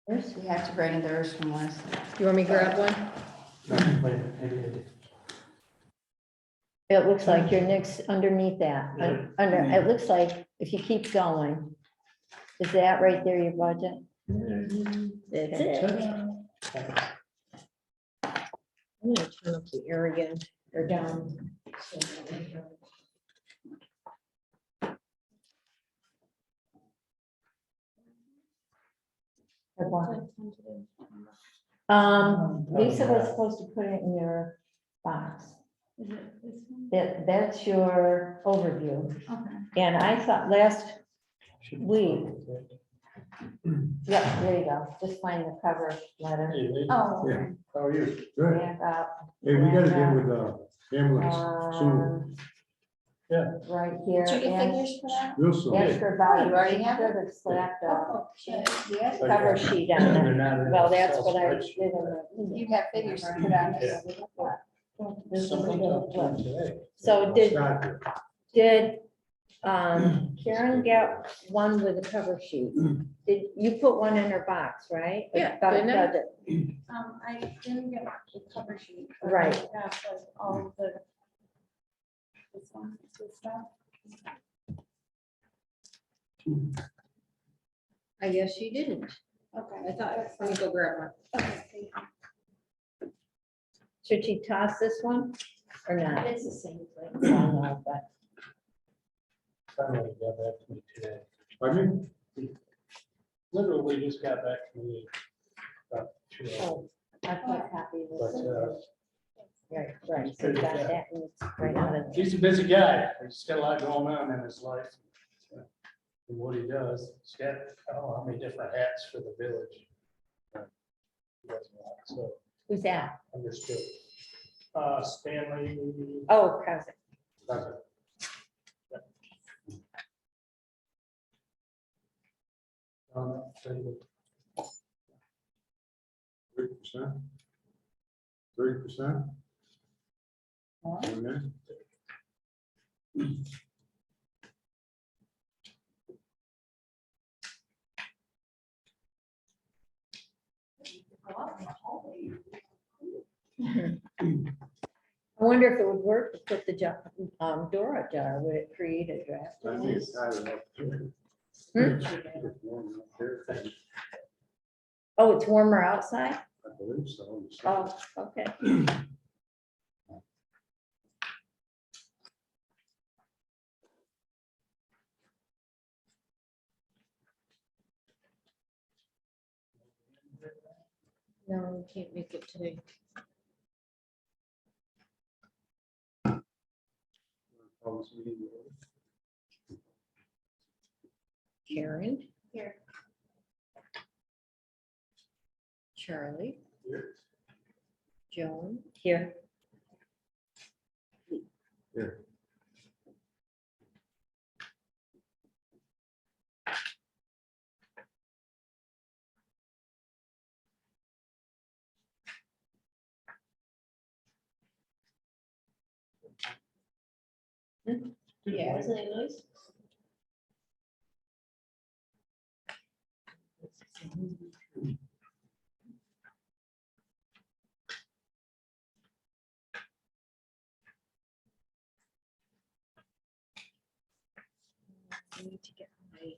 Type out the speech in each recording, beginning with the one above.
We have to bring theirs from last. You want me to grab one? It looks like you're next underneath that, under, it looks like if you keep going. Is that right there your budget? That's it. I'm gonna turn up the air again, or down. Lisa was supposed to put it in your box. That's your overview. Okay. And I thought last week, yeah, there you go, just find the cover letter. Oh, Yeah. okay. How are you? Good. Back up. Hey, we gotta back get up. with ambulance soon, Right here. Did you get and figures for that? real soon. Extra Oh, value. you already have it? Should have slapped a Oh, shit. Yes. cover sheet on it. Well, that's what I did in You the. have figures to put on this. This is a Somebody little talked to flip. him today. So did, Scott did. did, Karen get one with a cover sheet? Did, you put one in her box, right? Yeah, Does- didn't I? does it? I didn't get the cover sheet. but Right. I have, like, all of the. This one, this stuff. I guess she didn't. Okay. I thought, let me go grab one. Okay, thank you. Should she toss this one or not? It's the same thing. I don't know, but Finally got back to me today. Pardon Literally just got back to me about 2 hours. Oh, I put copy of But this. Right, right, so you got that and it's right out of. he's a busy guy. He's got a lot going on in his life. And what he does, he's got, I don't know how many different hats for the village. He does a lot, so Who's that? understood. Stanley. Oh, cousin. Doesn't. 30%? 30%? Okay. I wonder if it would work to put the Dora jar, would it create a draft? I think it's higher up there. Hmm? It's warm up there. I Oh, it's warmer outside? believe so. Oh, okay. No, can't make it today. Call this meeting to order. Karen, Here. Charlie, Here. Joan, Here. Here. Yeah, isn't it nice? I need to get my.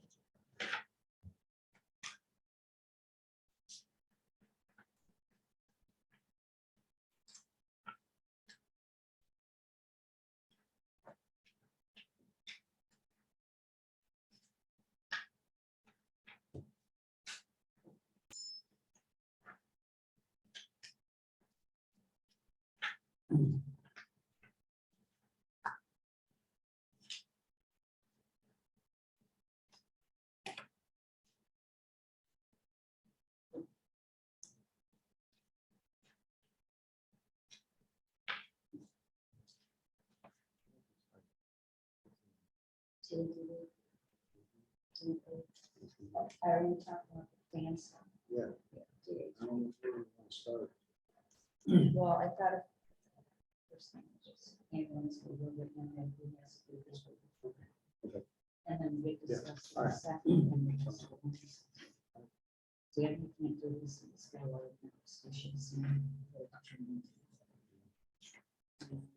Are you talking about the dance? Yeah. I don't know where we want to start. Well, I thought of. First thing, just ambulance, we were with them, and we has to do this. Okay. And then we Yeah, discussed all the right. second. And we just- we haven't came through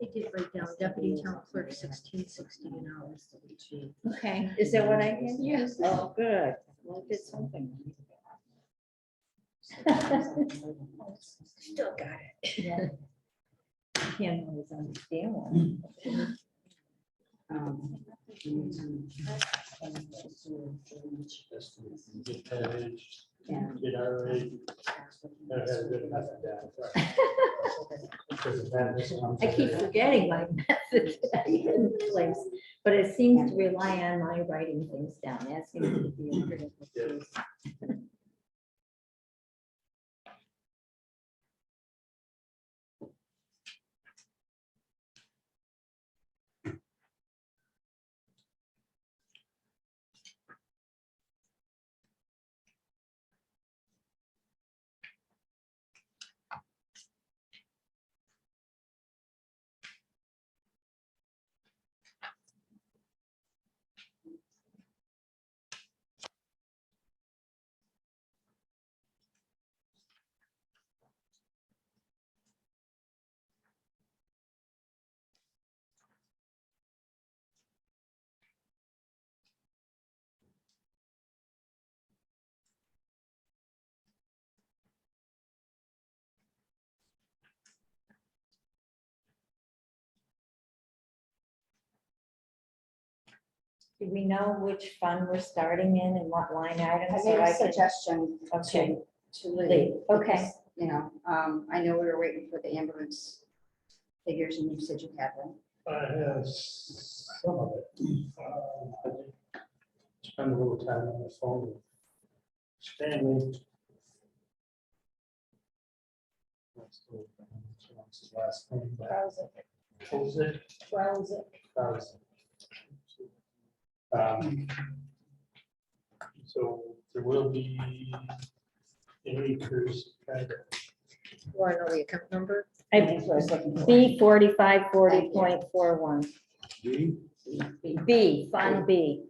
They did break down deputy town clerk 1660 an hour. Okay, is that what I had? Yes. Oh, good. Well, I did something. Still got it. Yeah. Can't always understand one. Just get that age, Yeah. get our age, gotta have a good method down. Because of that, this comes I keep under- forgetting my method that I had in place, but it seems to rely on my writing things down. That seems to be a critical piece. Do we know which fund we're starting in and what line I items? made So a can- suggestion Okay, to Lee. Lee, okay. because, You know, I know we were waiting for the ambulance figures and you said you had them. I have some of it. I did spend a little time on the phone with Stanley. What's his last name? Jose. So there will be an increase. Want to know the account number? That's what I was looking for. B 4540.41. D, B, Fund B.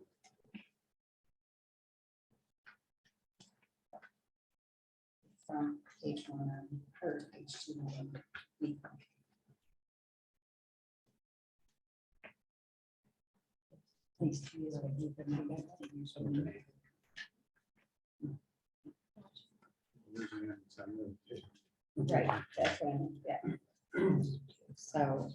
From page one, or page two. These three is what you've been looking at. Right, that's when, yeah. So.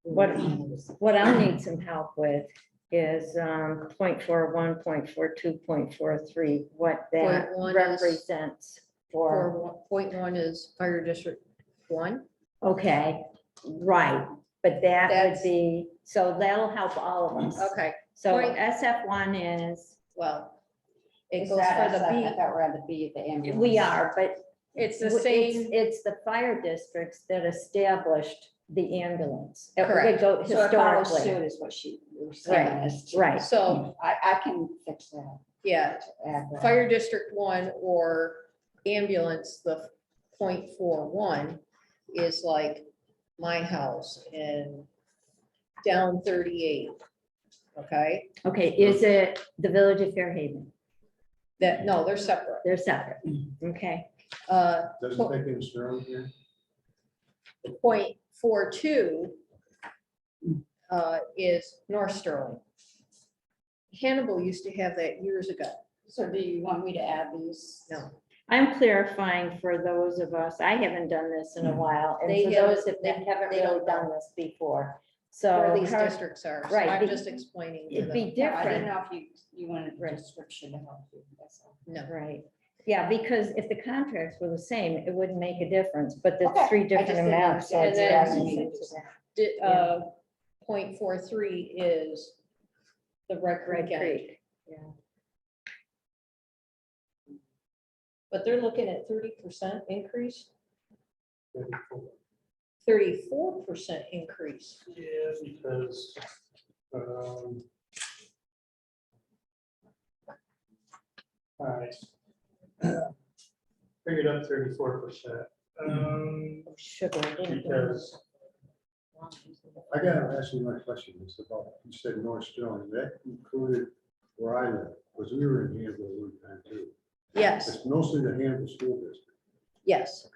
What I need some help with is 0.41, 0.42, 0.43, what that 0.1 is- represents for, 4.1 is fire district 1. okay, right, but that would That's- be, so that'll help all of us. Okay, So Point- SF1 is, well, it Is goes that for the us? I B. thought we're on the B, the ambulance. we are, but It's the it's- same, It's the fire districts that established the ambulance. It would Correct. go So it follows suit historically. is what she was saying. Right, is to- right. so, I can fix that. yeah, Add that. fire district 1 or ambulance, the 0.41 is like my house and down 38. Okay, Okay, is it the village of Fairhaven? that, no, they're separate. They're separate, okay. doesn't take any Sterling here. 0.42 is North Sterling. Hannibal used to have that years ago. So do you want me to add these? No. I'm clarifying for those of us, I haven't done this in a while, and They for haven't- those that they- haven't they really don't done know. this before. Where So these her- districts are. So right, I'm be- just explaining to it'd be them. No, I didn't different, know if you wanted a Right. description to help you. That's all. No, right? Yeah, because if the contracts were the same, it wouldn't make a difference, but Okay, there's three I just different didn't amounts. so understand. it's And then- adding into that. 0.43 is the Red Red Creek end. Creek, yeah. But they're looking at 30% increase, 34. 34% increase. Yeah, because. All right. Bring it up 34%. Sugar. Because I gotta ask you my question, it's about, you said North Sterling, that included where I live, because we were in Hannibal one time too. Yes, It's mostly the Hannibal School District. yes.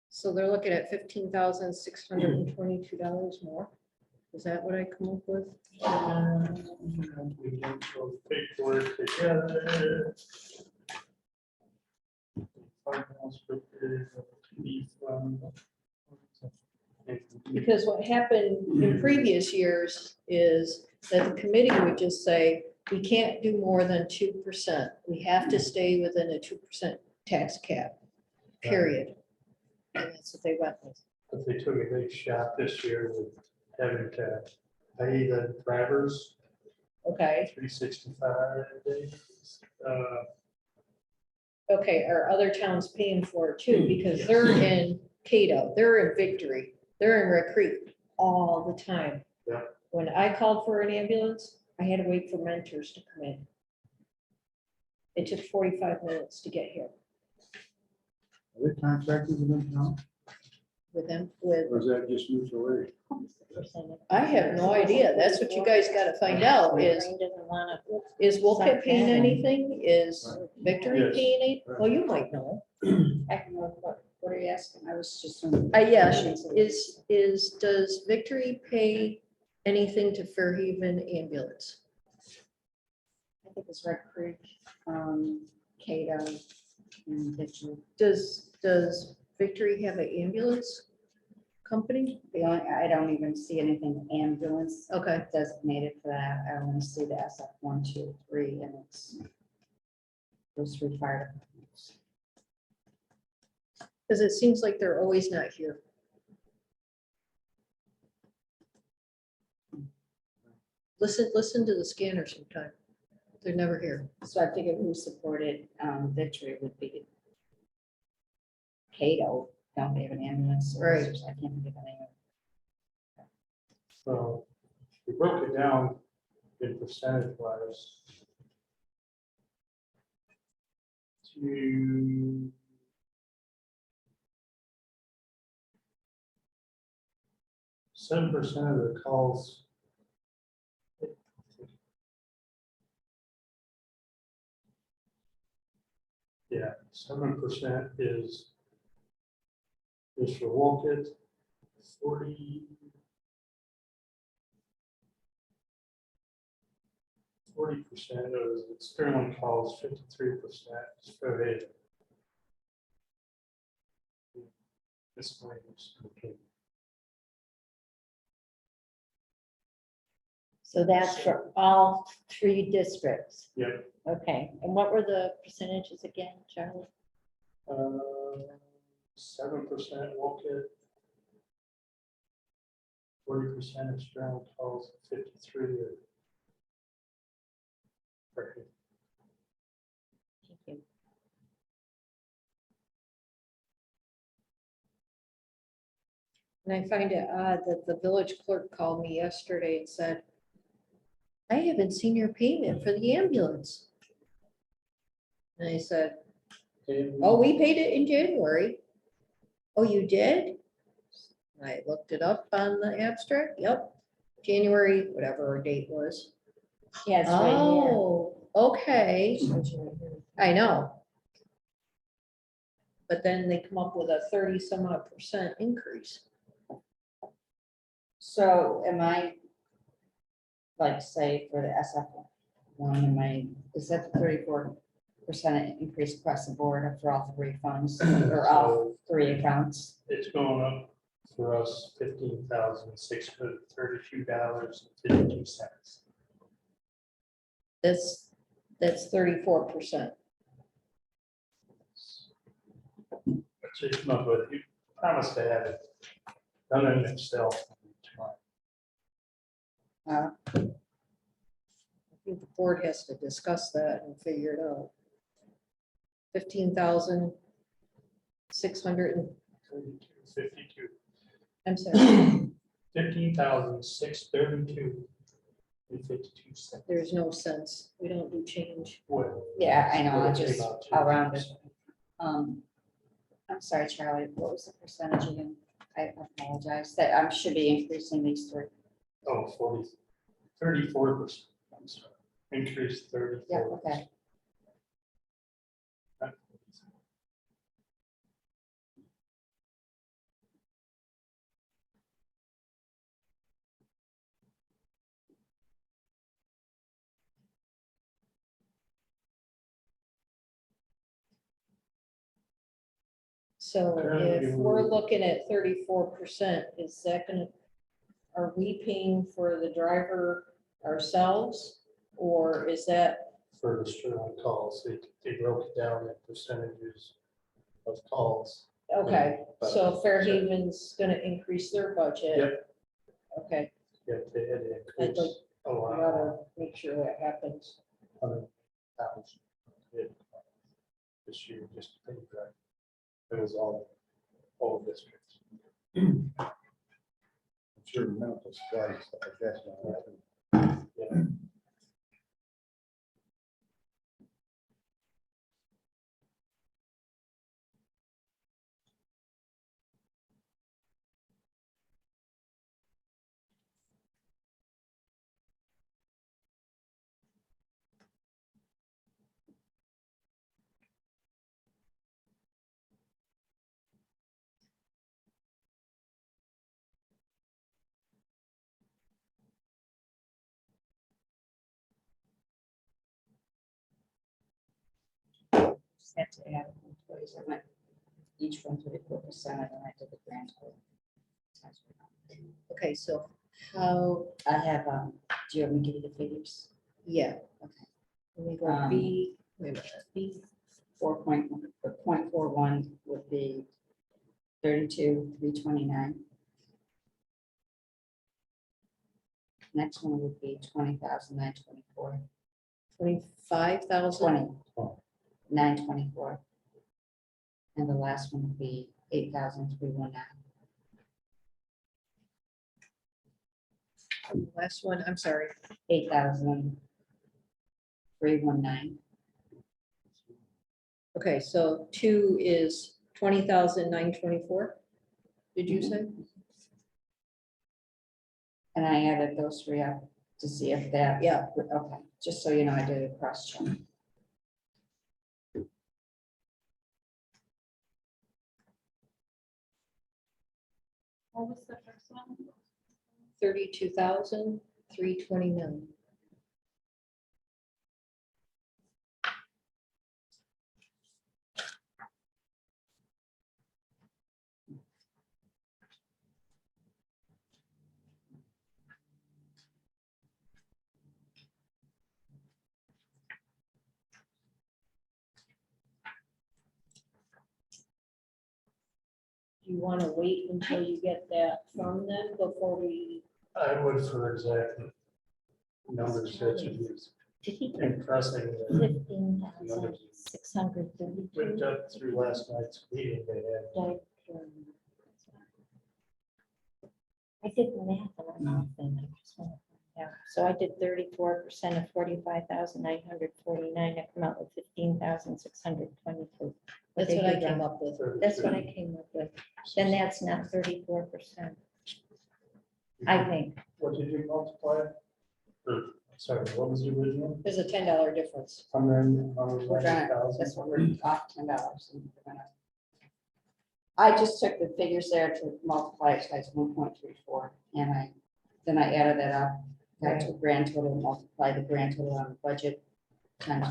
So they're looking at $15,622 more. Is that what I come up with? We get those paperwork together. Because what happened in previous years is that the committee would just say, we can't do more than 2%. We have to stay within a 2% tax cap, period. And that's what they went with. But they took a big shot this year with having to pay the drivers Okay, 365 days. okay, are other towns paying for it too? Because they're in Cato, they're in Victory, they're in Red Creek all the time. Yeah. When I called for an ambulance, I had to wait for mentors to come in. It took 45 minutes to get here Are they contractors in them now, with them, with, or is that just mutual aid? I have no idea. That's what you guys gotta find out is, Wolcott paying anything? Is Victory Yes. paying anything? Well, you might know. I can look, what are you asking? I was just. Yes, does Victory pay anything to Fairhaven ambulance? I think it's Red Creek, Cato, and Ditcher. Does Victory have an ambulance company? The only, I don't even see anything ambulance Okay, designated for that. I only see the SF 1, 2, 3, and it's those 3 fire departments. because it seems like they're always not here. Listen to the scanner sometime. They're never here. So I figured who supported Victory would be Cato. Don't they have an ambulance? Right. service? I can't think of any. So we broke it down in percentage wise. To 7% of the calls. Yeah, 7% is for Wolcott, 40% of Sterling calls, 53% is Fairhaven. Miscellaneous, okay. So that's for all 3 districts. Yep. Okay, and what were the percentages again, Charlie? 7% Wolcott. 40% of Sterling calls, 53 are Fairhaven. Thank you. And I find it odd that the village clerk called me yesterday and said, I haven't seen your payment for the ambulance. And I said, oh, we paid it in January. Oh, you did? I looked it up on the abstract. Yep. January, whatever our date was. Yeah, it's right here. Oh, okay. I know. But then they come up with a 30-some-odd% increase. So am I, like, say, for the SF 1, is that the 34% increase across the board for all 3 funds or all 3 accounts? It's going up for us $15,632.52. That's 34%. Which is not good. You promised to have it done in Excel tomorrow. I think the board has to discuss that and figure it out. 52. I'm sorry, 15,632.52. there's no sense. We don't do change. Well, Yeah, I know, I it's just about around it. 2%. I'm sorry, Charlie, what was the percentage again? I apologize, that I should be increasing these 3. Oh, 34%. I'm sorry, increase Yeah, 34%. okay. So Currently, if we're looking at 34%, is that gonna, are we paying for the driver ourselves? Or is that, For the Sterling calls, they broke it down in percentages of calls. okay, so But- Fairhaven's gonna increase their budget? Yep. Okay, Yeah, they had to I'd increase like, a we lot. gotta make sure that happens. 100,000. This year, just to pay that. It was all districts. I'm sure medical supplies, stuff like that's gonna happen. Yeah. Just had to add employees. I went each one 34%, and then I did the grand total. Okay, so how, I have, do you want me to give you the figures? yeah. Okay. Let me go B, wait a minute, B, 0.41 would be 32,329. Next one would be 20,924. 25,000? 20,924. And the last one would be 8,319. Last one, I'm sorry, 8,319. okay, so 2 is 20,924? Did you say? And I added those three up to see if that. Yeah. Okay, just so you know, I did a cross check. What was the first one? 32,329. Do you want to wait until you get that from them before we, I would for exactly numbers that you use. Did he get Impressing. 15,632? Whipped up through last night's meeting they had. I did the math on my thing. I just wanna find out. So I did 34% of 45,949. I come out with 15,622. that's what I came up with. That's what I came up with. Then that's not 34%, I think. What did you multiply? Sorry, what was the original? There's a $10 difference. We're gonna, that's what we're off $10. And we're gonna. I just took the figures there to multiply it times 1.34, and then I added that up, got to a grand total, multiply the grand total on the budget times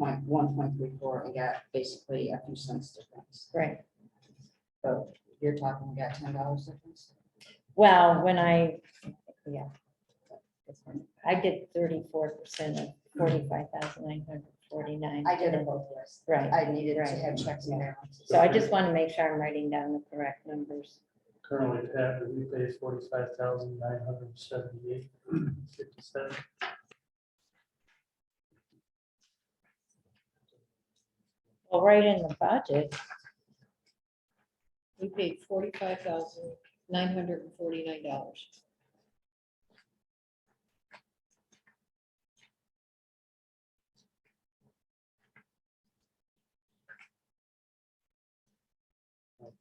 1.34, and got basically a few cents difference. Right. So you're talking, we got $10 difference? Well, yeah. I did 34% of 45,949. I did it both ways. Right. I needed to Right. have checks and balances. So I just want to make sure I'm writing down the correct numbers. Currently, Pat, we pay 45,978.57. Well, right in the budget, We paid $45,949.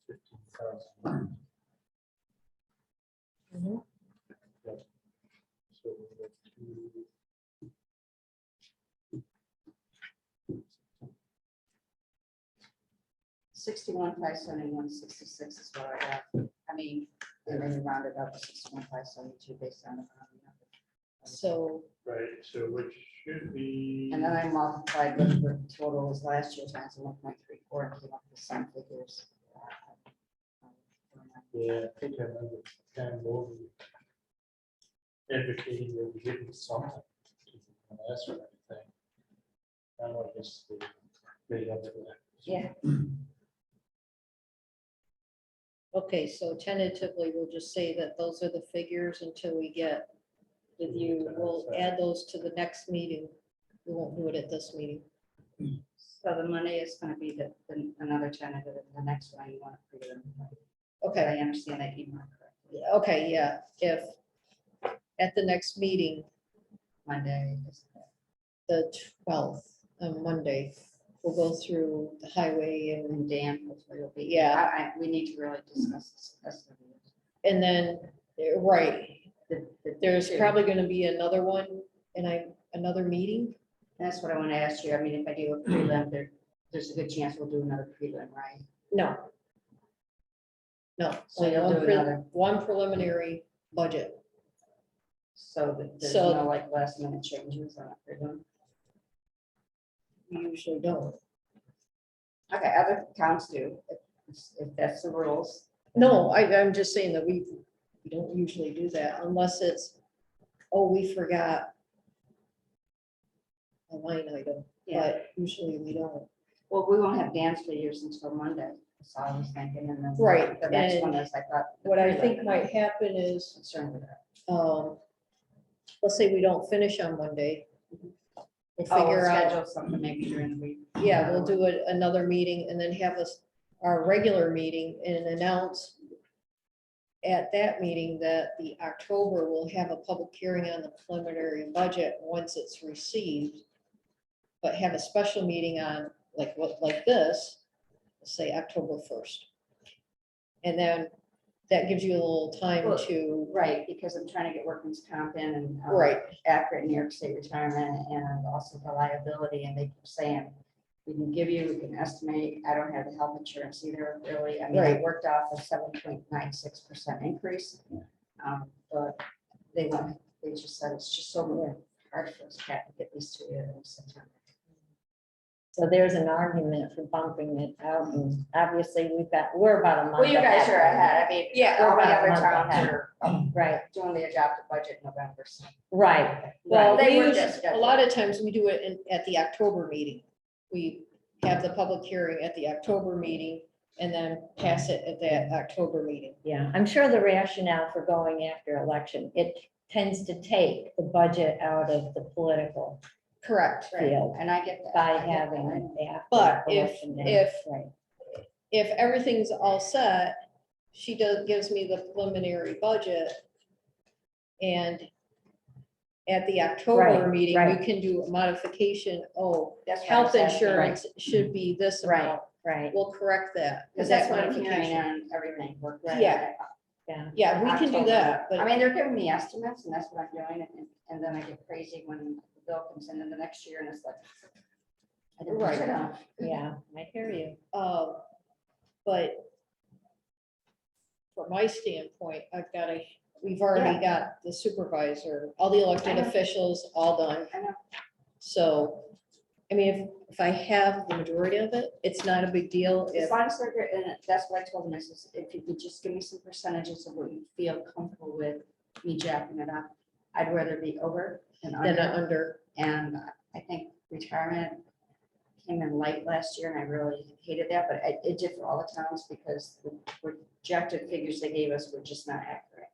$15,000. Mhm. So we have 2 $61,571.66 is what I got. I mean, and then you round it up to $61,572 based on the rounding up. So, Right, so which should be. And then I multiplied what the total was last year times 1.34 and came up with some figures. Yeah, I think I remember kind of over advocating that we give them something. to ask for anything. I don't know, I guess they made up for that. Yeah. okay, so tentatively, we'll just say that those are the figures until we get with you. We'll add those to the next meeting. We won't do it at this meeting. So the Monday is gonna be another tentative, the next one you want to figure them. Okay, Okay, I understand that email correctly. okay, yeah, if at the next meeting, Monday is. the 12th, on Monday, we'll go through the highway And Dan, hopefully will be. Yeah. We need to really discuss this. and then, right, The- there's two. probably gonna be another one and another meeting. That's what I want to ask you. I mean, if I do a prelim, there's a good chance we'll do another prelim, right? No. No, So you'll one do another. one preliminary budget. So that there's So- no like last minute changes on a prelim. We usually don't. Okay, other towns do, if that's the rules. No, I'm just saying that we don't usually do that unless it's, oh, we forgot a line item, Yeah, but usually we don't. well, we won't have dance figures until Monday, that's all I was thinking, and then. Right, The next one and is, I thought. the What I prelim, think and might I'm happen is, Concerned with that. let's say we don't finish on Monday. We'll Oh, we'll figure out, schedule something maybe during the week. yeah, we'll do another meeting and then have our regular meeting and announce at that meeting that the October will have a public hearing on the preliminary budget once it's received. But have a special meeting on like this, say October 1st. And then that gives you a little time Well, to, Right, because I'm trying to get workman's comp in and. right, Accurate New York State retirement and also the liability, and they keep saying, we can give you, we can estimate, I don't have the health insurance either, really, I mean, I Right. worked off a 7.96% increase. But they want, they just said it's just so hard for us to get these to you in September. So there's an argument for bumping it out, and obviously we're about a month. Well, you guys are ahead. ahead, I mean, Yeah, all we're the about a other month towns ahead. are Right, doing the adopted budget in November, so. right. well, They we work use, their a schedule. lot of times we do it at the October meeting. We have the public hearing at the October meeting and then pass it at that October meeting. Yeah, I'm sure the rationale for going after election, it tends to take the budget out of the political Correct. field And I get that. by I get having that. it after But election day. if Right. if everything's all set, she gives me the preliminary budget. And at the October Right, meeting, right. we can do a modification. Oh, That's what I health was asking, insurance should be this Right, amount. right, We'll correct that. Because with that's that what I'm hearing modification. on everything. Right. Yeah. yeah. Yeah, we can do October. that, I but mean, they're giving me estimates and that's what I'm doing, and then I get crazy when the bill comes in the next year and it's like. I didn't push it off. Yeah, I hear you. but from my standpoint, we've already got the supervisor, all the elected I know. officials, all done. I know. So, I mean, if I have the majority of it, it's not a big deal. As If, long as they're good, and that's what I told them, I said, if you could just give me some percentages of what you feel comfortable with me jacking it up, I'd rather be over than then under. under, And I think retirement came in light last year and I really hated that, but it did for all the towns because the projected figures they gave us were just not accurate.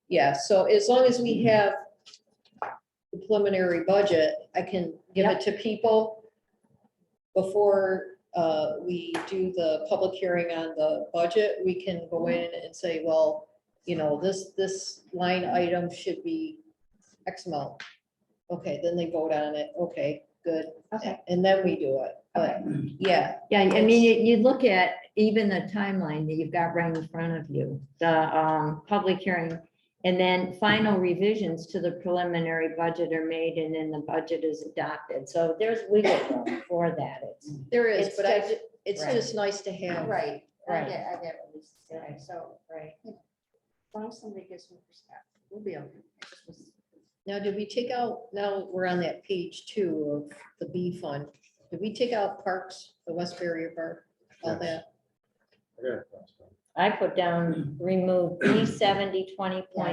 yeah, so as long as we have the preliminary budget, I can give it to people before we do the public hearing on the budget. We can go in and say, well, this line item should be X amount. Okay, then they vote on it. Okay, good. Okay. And then we do it. But yeah, Yeah, I mean, you look at even the timeline that you've got right in front of you, the public hearing And then final revisions to the preliminary budget are made and then the budget is adopted. So there's wiggle room for that. There is, It's but just- it's right. just nice to have. Right, Right. I get what Lisa's saying, Right. so, Right. as long as somebody gives me perspective, we'll be okay. It just was- Now, did we take out, now we're on that page 2 of the B fund. Did we take out parks, the West Barrier Park, all Yes. that? I got it crossed out. I put down remove B 70 Yeah, I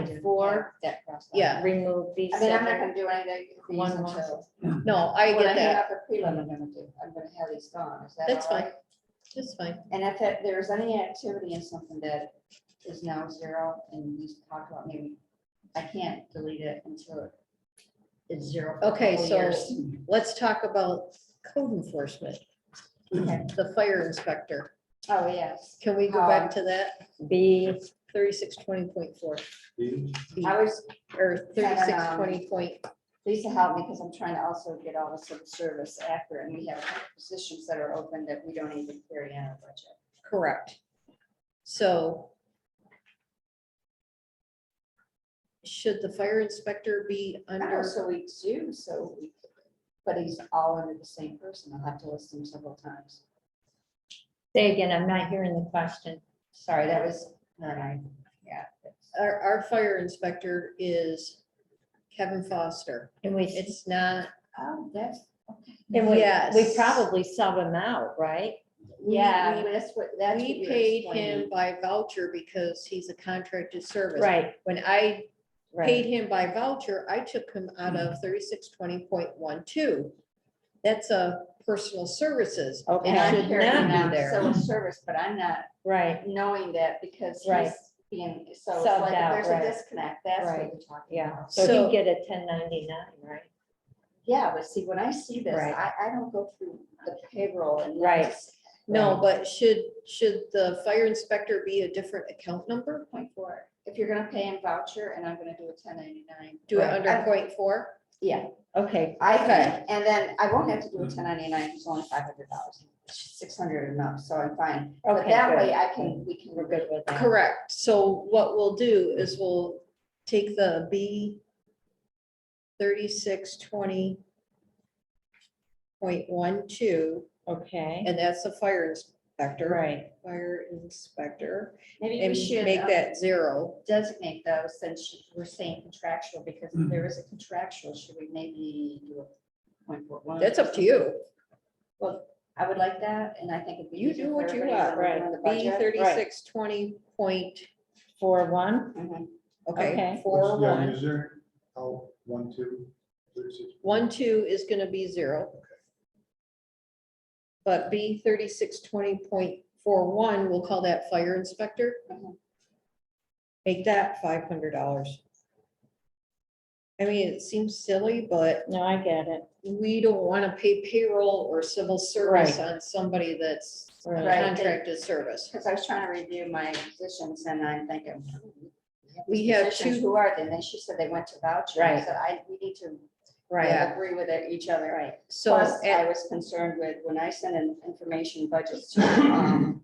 20.4, did that crossed out. Yeah. remove B I mean, I'm not 7. gonna do anything with these One more. until. No, I When get hang that. up the prelim, I'm gonna do, I'm gonna have these gone, is that That's all fine. right? That's fine. And if there's any activity in something that is now 0, and we talked about maybe, I can't delete it until it's 0. for a Okay, couple so years. let's talk about code enforcement, Okay. the fire inspector. Oh, yes, Can we go back to that? B, 3620.4 B, I was, or 3620 point, Lisa helped me because I'm trying to also get all the civil service accurate, and we have a couple positions that are open that we don't even carry in our budget. correct. So should the fire inspector be No, under, so we do, so we, but he's all under the same person. I'll have to list him several times. say again, I'm not hearing the question. Sorry, that was, all right, yeah. our fire inspector is Kevin Foster. And we, It's not, Oh, that's, okay. and we Yes. probably sub him out, right? Yeah, we- that's what we you're paid explaining. him by voucher because he's a contracted service. Right, When I paid right. him by voucher, I took him out of 3620.12. That's a personal services. Okay. And It I'm should carrying not be on there. civil service, but I'm not Right, knowing that because Right. he's being, so it's Subbed like, if out, there's a right. disconnect, that's what Right. we're talking yeah. about. So So- he'd get a 1099, right? Yeah, but see, when I see this, Right. I don't go through the payroll and. Right. that's No, but should the fire inspector be a different account number? 0.4. If you're gonna pay in voucher and I'm gonna do a 1099. Do it Right. under I- 0.4? Yeah, Okay, I Okay. think, and then I won't have to do a 1099, it's only $500, 600 enough, so I'm fine. But Okay, that good. way I can, we can. we're good with that. Correct. So what we'll do is we'll take the B 3620.12, Okay, and that's the fire inspector. right. Fire inspector, Maybe and we should make that 0. designate those since we're saying contractual, because if there is a contractual, should we maybe do a 0.41? That's up to you. Well, I would like that, and I think it'd be. You easier do for what you everybody want, when we're right. doing the B budget. 3620. 4-1, Mhm. Okay, Okay. 4-1. Is there, oh, 1, 2, 36. 1-2 is gonna be 0. But B 3620.41, we'll call that fire inspector. Mhm. Make that $500. I mean, it seems silly, but no, I get it. we don't want to pay payroll or civil service on somebody that's Right. Right. contracted service. Because I was trying to review my positions and I'm thinking. We these have positions, two- Who are they? And then she said they went to voucher. I Right. said, we need to Yeah. agree with each other. Right. So, Plus, I at- was concerned with, when I send in information budgets to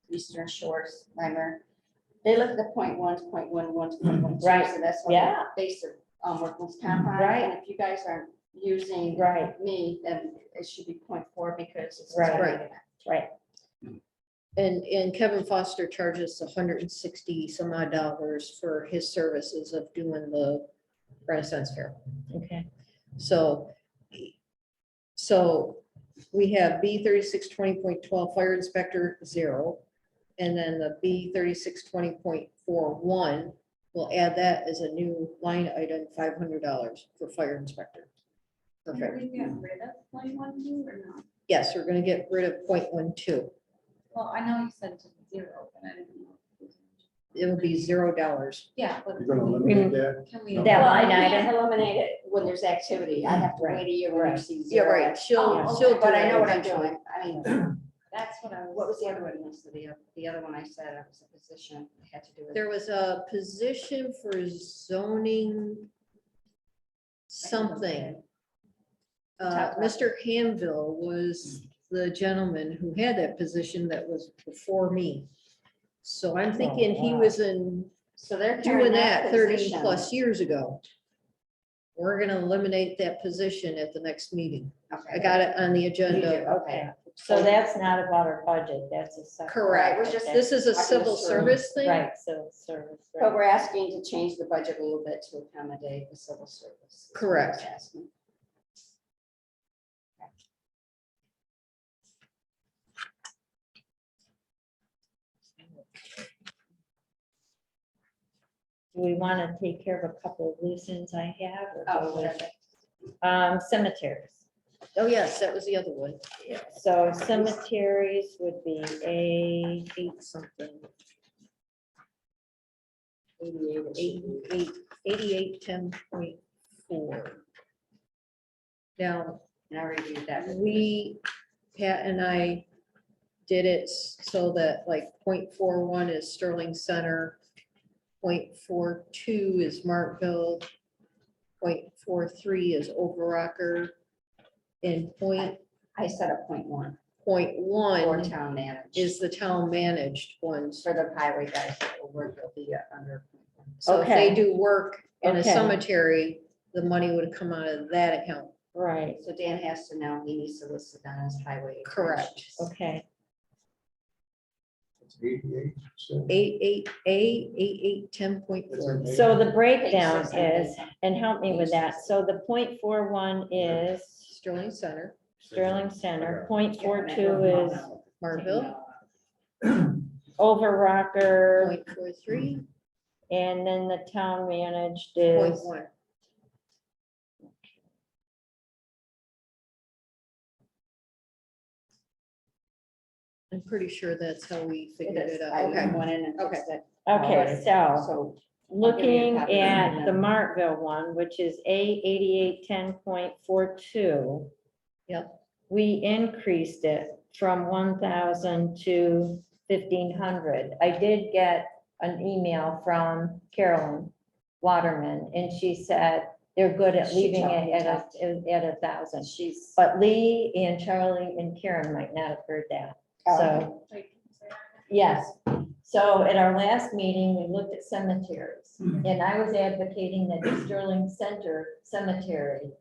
Eastern Shores, Limer, they look at the 0.1 to 0.11 to 0.12. Right. So that's what Yeah. they base it on workman's comp on. Right. And if you guys aren't using Right. me, then it should be 0.4 because it's. Right. Right. Right, and Kevin Foster charges 160 some odd dollars for his services of doing the Renaissance Fair. okay. So we have B 3620.12 fire inspector 0. And then the B 3620.41, we'll add that as a new line item, $500 for fire inspector. Can Perfect. we get rid of 0.12 or not? Yes, we're gonna get rid of 0.12. Well, I know you said to 0, but I didn't know. It'll be $0. Yeah, but You're gonna eliminate that? can we? That Well, line you can't item. eliminate it when there's activity. I have to Right. wait a year when you Right. see Yeah, zero. right. She'll, Oh, she'll. okay. But do I know it what I'm eventually. doing. I mean, That's what I was. what was the other one, Lisa? The other one I said, it was a position I had to do with. There was a position for zoning something. Mr. Hanville was the gentleman who had that position that was before me. So I'm thinking he wow. was in So they're carrying doing that 30 position. plus years ago. We're gonna eliminate that position at the next meeting. Okay. I got it on the You do, agenda. okay. So that's not about our budget, that's a separate. Correct. We're just- okay. This is a Talking civil through. service thing. Right, civil service. right. But we're asking to change the budget a little bit to accommodate the civil service. is what we're Correct. asking. Do we want to take care of a couple of loose ends I have? or Oh, go with- whatever. Cemeteries. Oh, yes, that was the other one. So cemeteries would be Eight something. 8810.4. Now, And I reviewed that. we, Pat and I did it so that like 0.41 is Sterling Center, 0.42 is Martville, 0.43 is Overrocker, and I set a 0.1 point for one town managed. is the town managed ones. For the highway guys that will work, they'll be under. 0.1. So if they Okay. do work in a Okay. cemetery, the money would come out of that account. Right, So Dan has to know, he needs to list it on his highway. Correct. operations. okay. It's 88%. 8810.4. So the breakdown Page 600. is, and help me with that, so the 0.41 is Sterling Center, Sterling Center, 0.42 is Martville, Overrocker, 0.43, and then the town managed 0.1. is, I'm pretty sure that's how we It figured is. it out. I Okay, went in and Okay. fixed it. okay, already. so So looking copy. at the Martville one, which is A 8810.42. Yep. We increased it from 1,000 to 1,500. I did get an email from Carolyn Waterman, and she said they're good at She leaving told me it at a 1,000. she's. But Lee and Charlie and Karen might not have heard that. Oh. So, Like, yes. So at our last meeting, we looked at cemeteries, and I was advocating that the Sterling Center Cemetery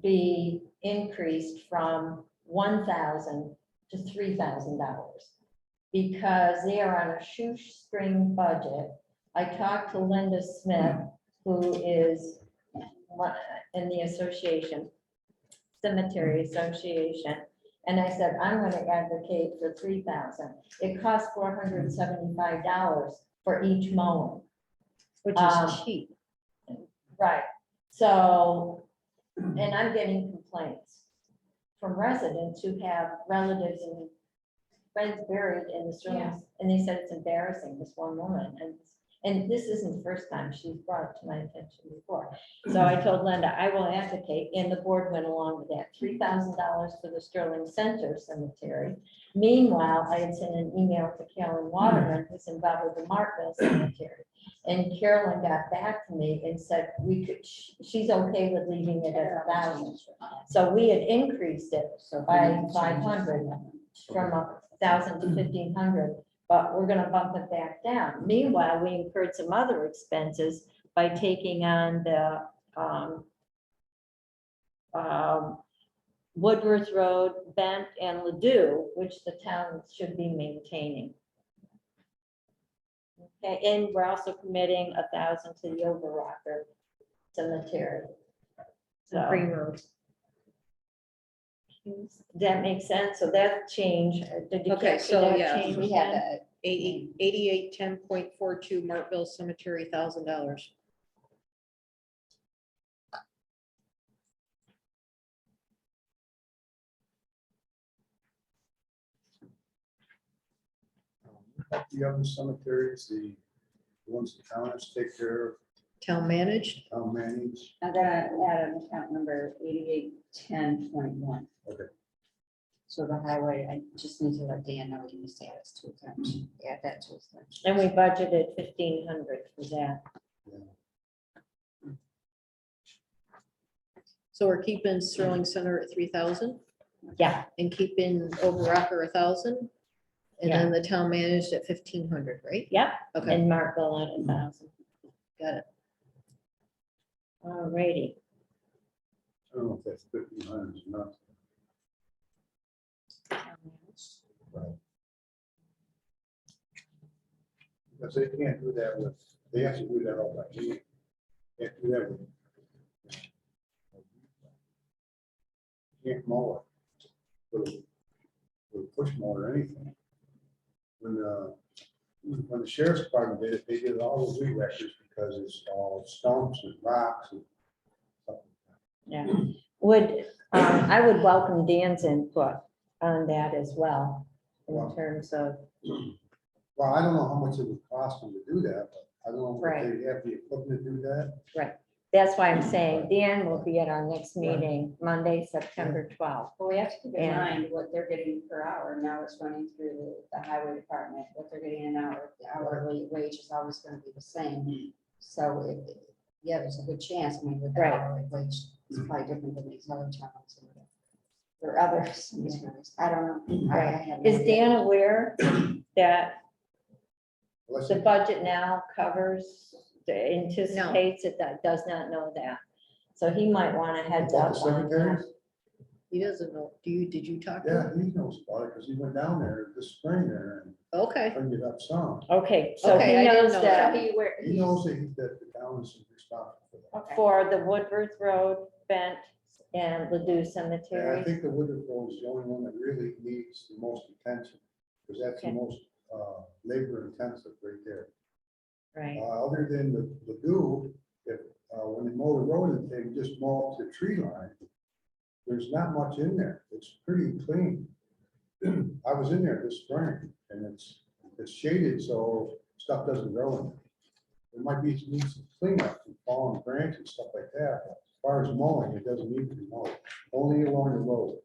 be increased from 1,000 to $3,000 because they are on a shoestring budget. I talked to Linda Smith, who is in the association, Cemetery Association, and I said, I'm going to advocate for 3,000. It costs $475 for each mowing. Which Um, is cheap. Right, so, and I'm getting complaints from residents who have relatives and friends buried in the Sterling, and they said it's embarrassing, this one woman, and this isn't the first time she's brought it to my attention before. So I told Linda, I will advocate, and the board went along with that, $3,000 for the Sterling Center Cemetery. Meanwhile, I had sent an email to Carolyn Waterman, who's involved with the Martville Cemetery. And Carolyn got back to me and said, we could, she's okay with leaving it at 1,000. So we had increased it So by 500 from 1,000 to 1,500, but we're gonna bump it back down. Meanwhile, we incurred some other expenses by taking on the Woodworth Road, Bent, and Ladue, which the town should be maintaining. Okay, and we're also committing 1,000 to the Overrocker Cemetery. So, Green Road. does that make sense? So that change, did you Okay, capture so that yeah, change? We had Jen? that. 8810.42 Martville Cemetery, $1,000. The other cemeteries, the ones the town has to take care of, Town managed, town managed. I'm gonna add an account number 8810.1. Okay. So the highway, I just need to let Dan know he needs to add us to account. Add that to his account. And we budgeted 1,500 for that. so we're keeping Sterling Center at 3,000 Yeah, and keeping Overrocker 1,000. And then the town managed at 1,500, right? Yep, Okay, and Markville at 1,000. got it. All righty. I don't know if that's 1,500 is enough. Because they can't do that with, they have to do that all by hand. They have to do that with. Can't mow it. With a push mower or anything. When the sheriff's department did it, they did all the weed records because it's all stumps and rocks and stuff. Yeah, I would welcome Dan's input on that as well, Wow. in terms of, Well, I don't know how much it would cost them to do that, but I don't know Right. if they have the equipment to do that. that's why I'm saying Dan will be at our next meeting, Monday, September 12th. Well, we have to keep in And- mind what they're getting per hour. Now it's running through the highway department, what they're getting an hour, the hourly wage is always gonna be the same. So yeah, there's a good chance, I mean, with the Right. hourly wage, it's probably different than these other towns. Or others, I don't know. I have no Is idea. Dan aware that Unless the you- budget now covers, anticipates it, that does not know that? So he might want to heads About up the on that. cemeteries? He doesn't know. Did you talk to Yeah, him? he knows about it because he went down there this spring there and Okay, cleaned it up some. Okay, so Okay, I he didn't knows know that He knows that the town is responsible for that. Okay. for the Woodworth Road, Bent, and Ladue And I Cemetery. think the Woodard Road is the only one that really needs the most attention, because that's the Okay. most labor intensive right there. Right, Other than the dew, if, when they mow the road and they just mow up the tree line, there's not much in there. It's pretty clean. I was in there this spring and it's shaded, so stuff doesn't grow in there. There might be need some cleanup and fallen branches and stuff like that. But as far as mowing, it doesn't need to be mowed, only along the road.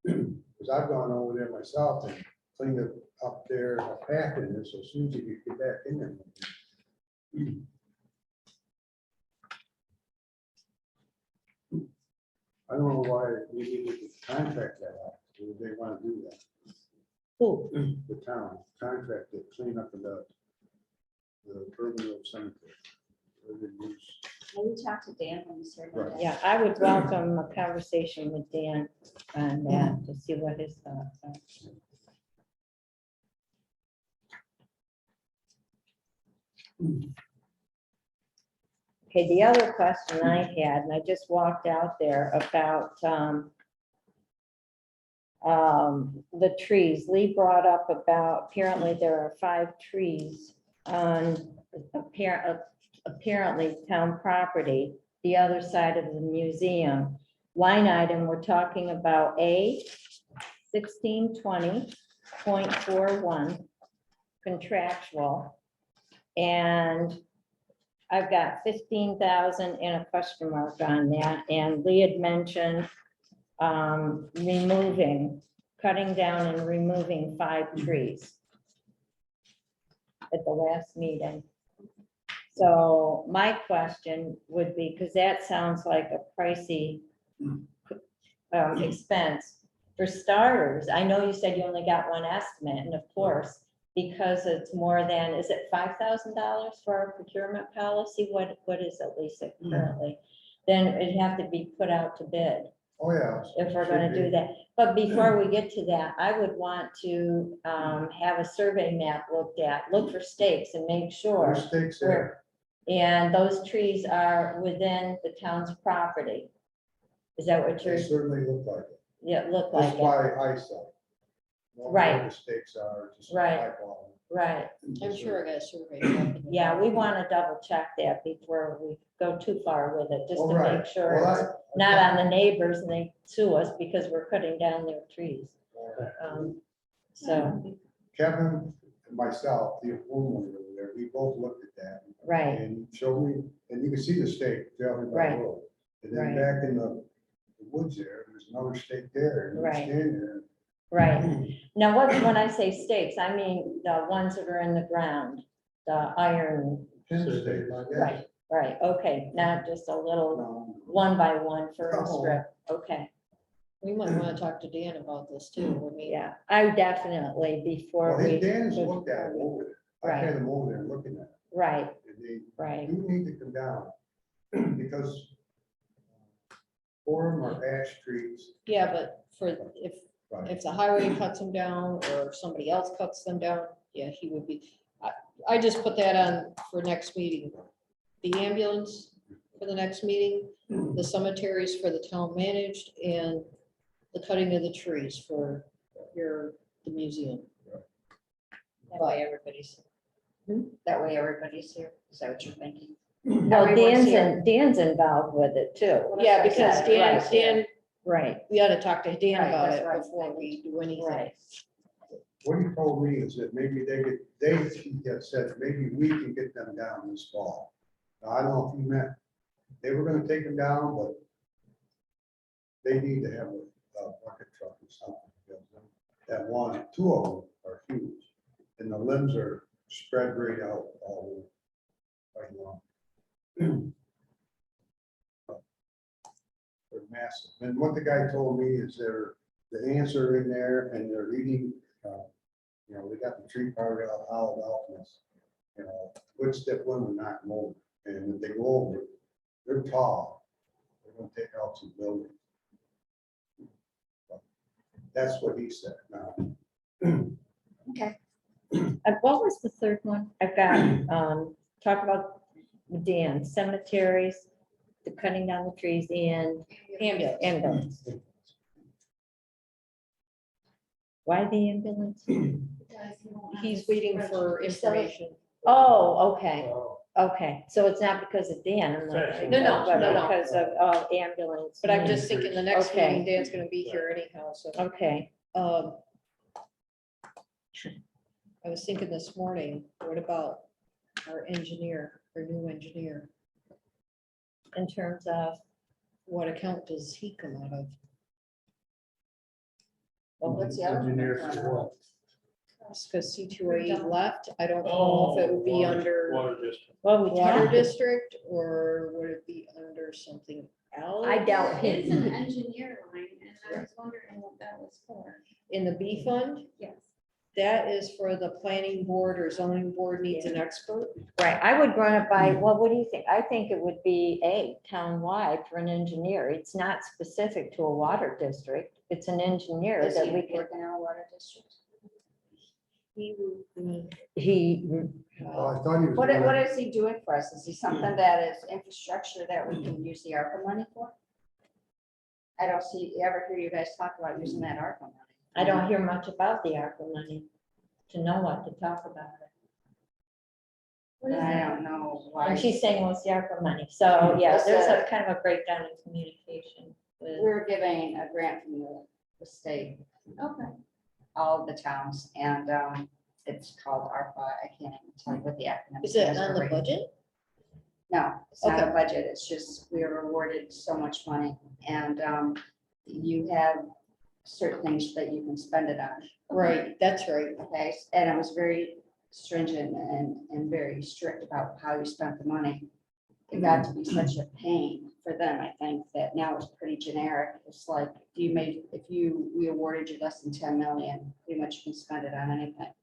Because I've gone over there myself and cleaned it up there, a path in there, so as soon as you get back in there. I don't know why we needed to contract that out. Would they want to do that? who, The town contract to clean up the urban road cemetery. Urban use. Will you talk to Dan when he's here? Right. Monday? yeah, I would welcome a conversation with Dan on that, to see what his thoughts are. Okay, the other question I had, and I just walked out there about the trees. Lee brought up about, apparently there are 5 trees on apparently town property, the other side of the museum. Line item, we're talking about A 1620.41 contractual. And I've got 15,000 and a question mark on that, and Lee had mentioned cutting down and removing 5 trees at the last meeting. So my question would be, because that sounds like a pricey expense. For starters, I know you said you only got one estimate, and of course, because it's more than, is it $5,000 for our procurement policy? What is it, Lisa, currently? Then it'd have to be put out to bid Oh, yeah. if we're gonna do that. But before we get to that, I would want to have a survey map looked at, look for stakes and make sure. There's stakes there. where- And those trees are within the town's property. Is that what They you're, certainly look like it. yeah, look like Just it, by eyesight. Know Right. where the stakes are, just Right. eyeball right? I'm sure I got a survey. Yeah, we want to double check that before we go too far with it, just Oh, to right. make sure Well, it's not on the neighbors and they sue us because we're cutting down their trees. So, Kevin and myself, the homeowner over there, we both looked at that. right, And showed me, and you can see the stake driving by Right. the road. And then Right. back in the woods there, there's another stake there. And you Right. stand there. right. Now, when I say stakes, I mean the ones that are in the ground, the iron, Pin stakes, yeah. right, okay, not just a little No. 1 by 1 for a Oh. strip, okay. We might want to talk to Dan about this too. I mean, Yeah, I definitely, before Well, we, Dan's looked at it over there. I had him over there looking at it. right, And they right. do need to come down because Orem or ash trees. yeah, but Right. if the highway cuts them down or if somebody else cuts them down, yeah, he would be. I just put that on for next meeting. The ambulance for the next meeting, the cemeteries for the town managed, and the cutting of the trees for the museum. That way everybody's, Hmm? that way everybody's here. Is that what you're thinking? Well, Everyone's here. Dan's involved with it too. Yeah, because Dan, Right, we ought to talk to Dan Right, about that's it right. before we do anything. right. What he told me is that maybe he had said, maybe we can get them down this fall. Now, I don't know if he meant, they were gonna take them down, but they need to have a bucket truck or something. Because that one, two of them are huge, and the limbs are spread right out all right along. They're massive. And what the guy told me is the ants are in there and they're eating, they got the tree part out, hollowed out, and it's, wood step women knock them over. And if they go over, they're tall. They're gonna take out some buildings. That's what he said. Now, Okay. What was the third one? I've got, talk about Dan, cemeteries, the cutting down the trees and ambulance. Why the ambulance? He's waiting for information. Oh, okay, Oh, okay. So it's not because of Dan. I'm like, No, but no. because of ambulance. But I'm just thinking the next Okay. meeting, Dan's gonna be here anyhow, so. Okay, I was thinking this morning, what about our engineer, our new engineer? in terms of, What account does he come out of? Well, what's the other one? Engineer for what? Because C2A left, I don't know if it would be under Water district. well, we water talked, district, or would it be under something else? I doubt There is he, an engineer line, and I was wondering what that was for. In the B fund, Yes. that is for the planning board or zoning board needs an expert. right, I would run it by, well, what do you think? I think it would be townwide for an engineer. It's not specific to a water district. It's an engineer Is that he we can, working in a water district? he, well, I thought he was. What gonna- is he doing for us? Is he something that is infrastructure that we can use the ARPA money for? I don't ever hear you guys talk about using that ARPA money. I don't hear much about the ARPA money to know what to talk about it. What is I that? don't know why. And she's saying, what's the ARPA money? So, yeah, It's there's a- a kind of a breakdown in communication with, We're giving a grant from the state, Okay. all of the towns, and it's called ARPA. I can't even tell you what the acronym Is it stands on for the right budget? No, it's not a Okay. budget, it's just we are awarded so much money and you have certain things that you can spend it on, Right, that's right. okay? And I was very stringent and very strict about how you spent the money. It got to be such a pain for them, I think, that now it's pretty generic. It's like, we awarded you less than 10 million, pretty much you can spend it on anything.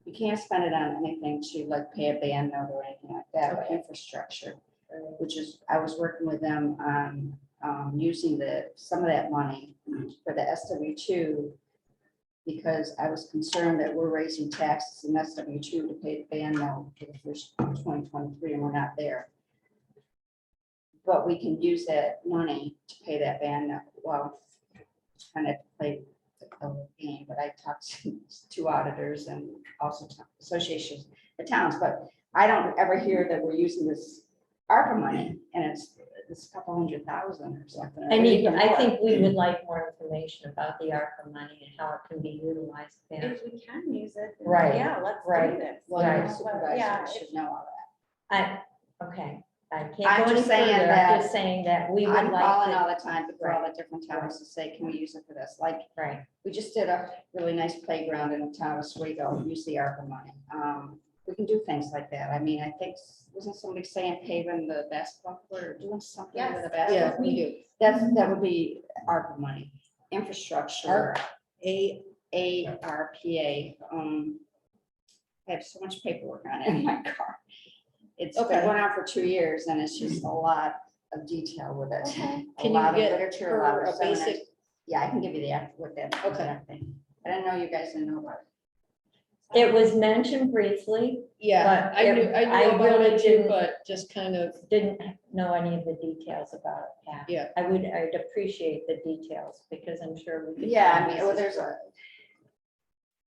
You can't spend it on anything to like pay a band note or anything like that, but infrastructure, which is, I was working with them on using some of that money for the SW2 because I was concerned that we're raising taxes in SW2 to pay the band note for the first 2023 and we're not there. But we can use that money to pay that band note. Well, kind of play the game, but I talked to two auditors and also associations, the towns, but I don't ever hear that we're using this ARPA money and it's a couple $100,000 or something. or even I more. think we would like more information about the ARPA money and how it can be utilized there. If we can use it. then Right, Yeah, let's right, do this. Well, Right. the Yeah, supervisor should know all Okay, I I'm can't go any just saying further. I'm that- just saying that we that. would I'm like calling all to, the time for all the different towns to say, can we use it for this? Like, right, we just did a really nice playground in the town of Oswego, use the ARPA money. We can do things like that. I mean, I think, wasn't somebody saying paving the basketball court or doing something with the Yes. Yeah, basketball? we do. That would be ARPA money. infrastructure, A, ARPA. I have so much paperwork on it in my car. It's Okay. been going on for 2 years and it's just a lot of detail with it. Okay. A Can you lot of get literature, a lot her of a basic- seminars. Yeah, I can give you the, with that. Okay. exact thing. I didn't know you guys didn't know about it. It was mentioned briefly, yeah, But I knew I about really it too, didn't- but just kind of, didn't know any of the details about it, Pat. Yeah. I'd appreciate the details because I'm sure we could. Yeah, find I mean, this well, as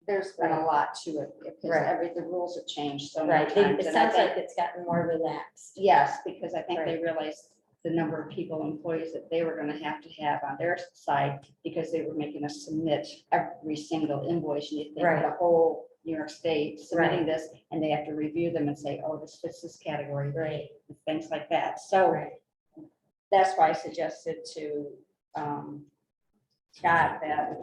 there's been a lot to it because Right. the rules have changed so many Right, times. it and I sounds think- like it's gotten more relaxed. Yes, because I think they Right. realized the number of people, employees that they were gonna have on their side because they were making us submit every single invoice. And you think Right. the whole New York State submitting Right. this and they have to review them and say, oh, this fits this category, Right, things like that. So right, that's why I suggested to Scott that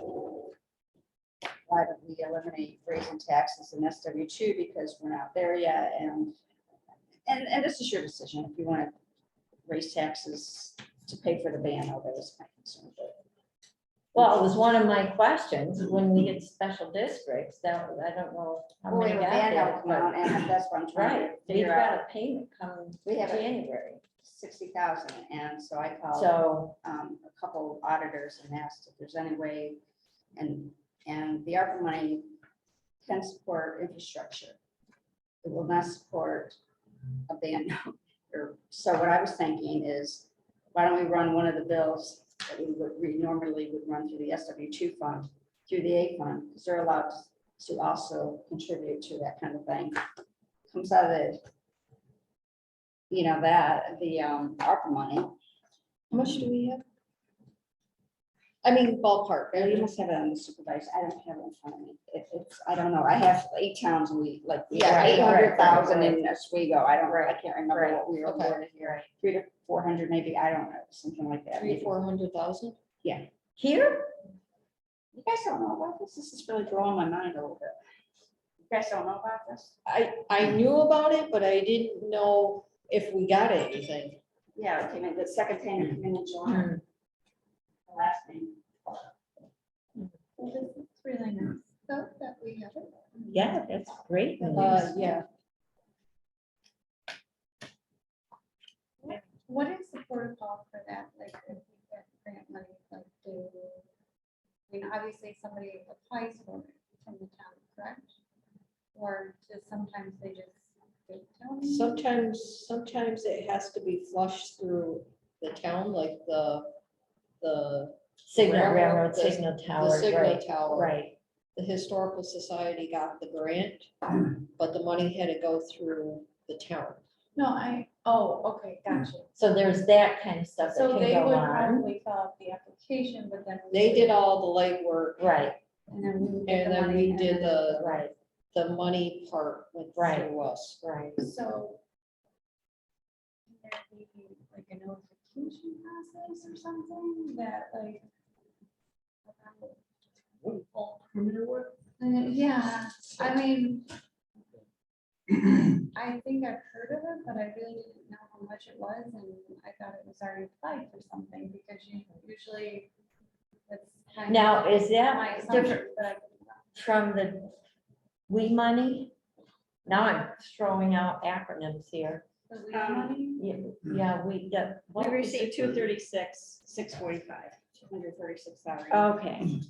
why don't we eliminate raising taxes in SW2 because we're not there yet and this is your decision if you want to raise taxes to pay for the ban, although that was my concern. But well, it was one of my questions, when we get special districts, that, I don't know how we many have a got ban there, that'll come out, but, and that's what I'm trying right, to we've figure got out. a payment come We have a- January, 60,000, and so I called so, a couple auditors and asked if there's any way, and the ARPA money can support infrastructure. It will not support a ban. So what I was thinking is, why don't we run one of the bills that we normally would run through the SW2 fund, through the A fund, because they're allowed to also contribute to that kind of thing. Comes out of the, that, the ARPA money. how much do we have? I mean, ballpark. You must have it on the supervisor. I don't have it in front of me. It's, I don't know. I have 8 towns and Yeah, right, 800,000 right, in Oswego. I can't remember Right, what we were okay. awarded here. Right. 300 to 400, maybe. I don't know, something like that. 300,000-400,000? here, You guys don't know about this? This is really blowing my mind a little bit. You guys don't know about this? I knew about it, but I didn't know if we got anything. Yeah, it came in, the second payment came in July. Hmm. The last payment. Well, this is really nice, so that we have it. yeah, that's great. Yeah, What is the protocol for that, like, if we get grant money, like, I mean, obviously, somebody applies for it from the town, correct? Or just sometimes they just don't tell me? sometimes it has to be flushed through the town, like the Signal railroad, the- signal the tower, signal right, tower. right, The Historical Society got the grant, but the money had to go through the town. No, okay, gotcha. so there's that kind of stuff that So can they go would on, probably fill out the application, but then. They did all the legwork, right, And then we would get and the then money. we and did then- the money part went Right. through us. right. So. Can there be like a notification process or something that like. Yeah, I mean. I think I've heard of it, but I really didn't know how much it was and I thought it was already applied for something because usually. That's kind of Now, is my that assumption, different but I could be wrong. from the we money? Now I'm throwing out acronyms here. The lead money? Yeah, we, the. We what was received it? 236,645, 236,000. Okay.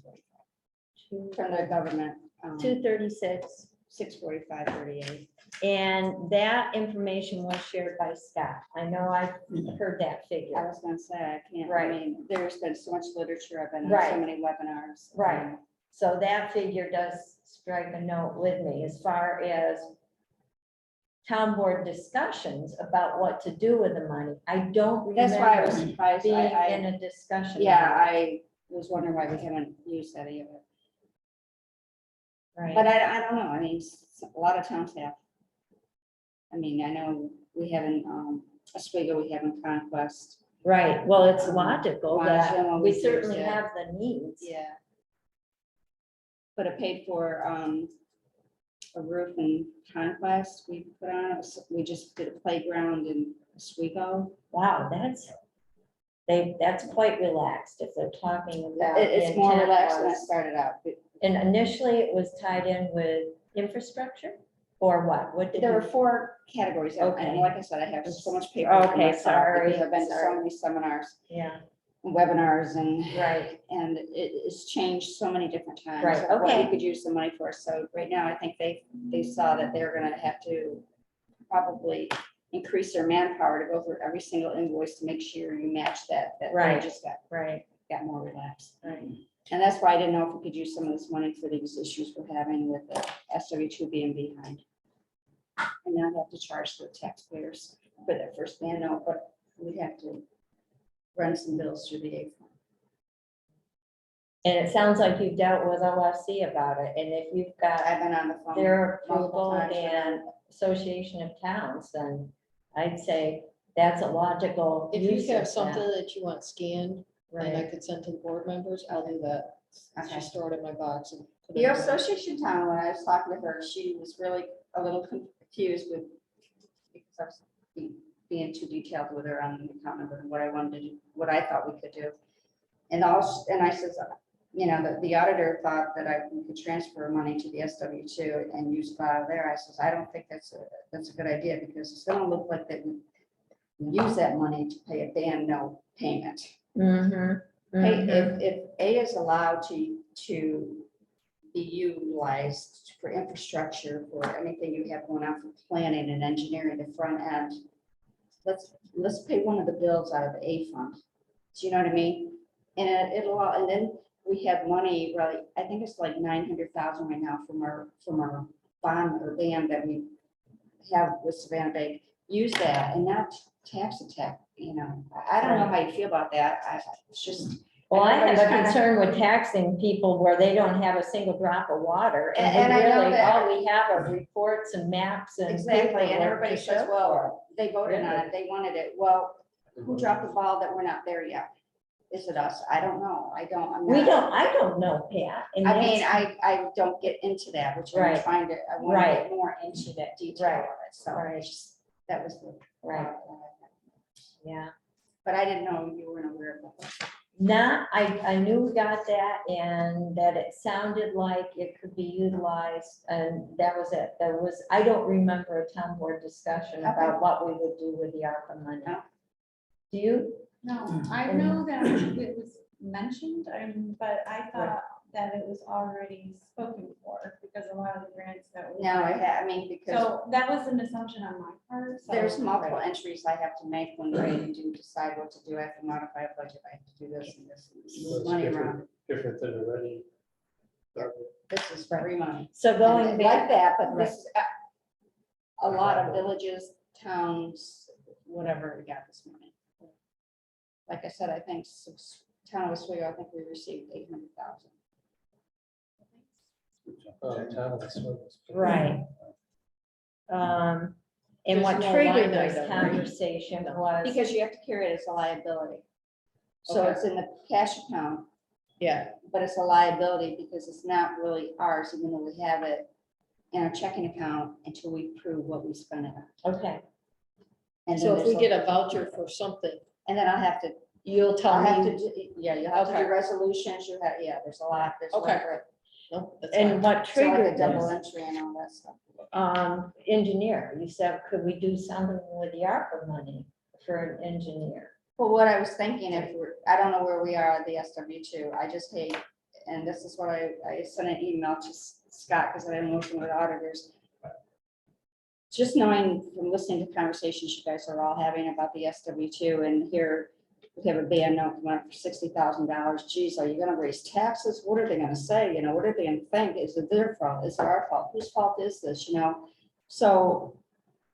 From the government. 236, 645.38. and that information was shared by Scott. I know I've heard that I figure. was gonna say, I can't, I Right. mean, there's been so much literature, I've been on Right. so many webinars. Right. So that figure does strike a note with me as far as town board discussions about what to do with the money. I don't That's why I was remember surprised, being I, in a discussion. yeah, I was wondering why we haven't used any of it. Right. But I don't know, I mean, a lot of towns have. I mean, I know we haven't, Oswego, we haven't Conquest. Right, well, it's logical that Washington, we we certainly used it. have the needs. Yeah. But it paid for, a roof in Conquest we put on, we just did a playground in Oswego. Wow, that's that's quite relaxed if they're talking about. It's the more intent relaxed than it was- started out. And initially it was tied in with infrastructure or what? What did There were you? 4 categories, and Okay. like I said, I have so much paper. for Okay, myself sorry, Because I've been to so sorry. many seminars, Yeah, and webinars, and right, it's changed so many different times. Right, of What okay. you could use the money for. So right now, I think they saw that they're gonna have to probably increase their manpower to go through every single invoice to make sure you match that. That Right. they just right, got more relaxed. right. And that's why I didn't know if we could use some of this money for these issues we're having with the SW2 being behind. And now have to charge the taxpayers for their first ban note, but we have to run some bills through the A fund. And it sounds like you've dealt with OSC about it, and if you've got I've been on the phone. their multiple approval times with them. and Association of Towns, then I'd say that's a logical. If use you have of something that. that you want scanned and I Right, could send to the board members, I'll do that. Okay. Just store it in my box and. put it Your in there. association town, when I was talking to her, she was really a little confused with, because I was being too detailed with her on the account number and what I wanted to do, what I thought we could do. And I says, you know, the auditor thought that we could transfer money to the SW2 and use it out of there. I says, I don't think that's a good idea, because it's gonna look like that we use that money to pay a ban no payment. mm-hmm, Hey, if A is allowed to be utilized for infrastructure, for anything you have going on for planning and engineering, the front end, let's pay one of the bills out of the A fund. Do you know what I mean? And and then we have money, really, I think it's like 900,000 right now from our bond or ban that we have with Savannah Bank. Use that and not tax attack, you know. I don't know how you feel about that. It's just. well, I have a Everybody's kinda- concern with taxing people where they don't have a single drop of water, And and we I know really, that. all we have are reports and maps and. Exactly, and paperwork everybody to says, show for well, they voted on Really? it, they wanted it. Well, who dropped the ball that we're not there yet? Is it us? I don't know. I'm it. not. I don't know, Pat. and I mean, that's- I don't get into that, which I'm Right. trying to, I want to Right. get more into that detail Right. of it, so. Right. That was the. Right. Yeah. But I didn't know you weren't aware of that. Not, I knew we got that and that it sounded like it could be utilized, and that was it. I don't remember a town board discussion about what we would do with the ARPA money. No. Do you? No, I know that it was mentioned, but I thought that it was already spoken for, because a lot of the grants that. we No, had- I mean, because So that was an assumption on my part, so. there's multiple entries I have to make when I do decide what to do. I have to modify a budget. I have to do this and this. and this. So it's Money around. different than already. This is free money. So going And back. like that, but this is a lot of villages, towns, whatever we got this morning. Like I said, I think town of Oswego, I think we received 800,000. Town of the Swifts. Right. And There's what no triggered line this item, right? conversation was. Because you have to carry it as a liability. So Okay. it's in the cash account, Yeah, but it's a liability because it's not really ours, even though we have it in our checking account until we prove what we spent it on. Okay, And so then if we there's get a voucher for something, and then I'll have to, you'll tell I'll have to, me. yeah, you have to Okay. do resolutions, you have, yeah, there's a lot, there's a lot. Okay. for it. No, that's and fine. what So like triggered a double this, entry and all that stuff. engineer, you said, could we do something with the ARPA money for an engineer? Well, what I was thinking, I don't know where we are at the SW2, I just hate, and this is what I sent an email to Scott, because I had a motion with auditors. Just knowing from listening to conversations you guys are all having about the SW2, and here we have a ban note coming up for $60,000, geez, are you gonna raise taxes? What are they gonna say, you know, what are they gonna think? Is it their fault? Is it our fault? Whose fault is this, you know? So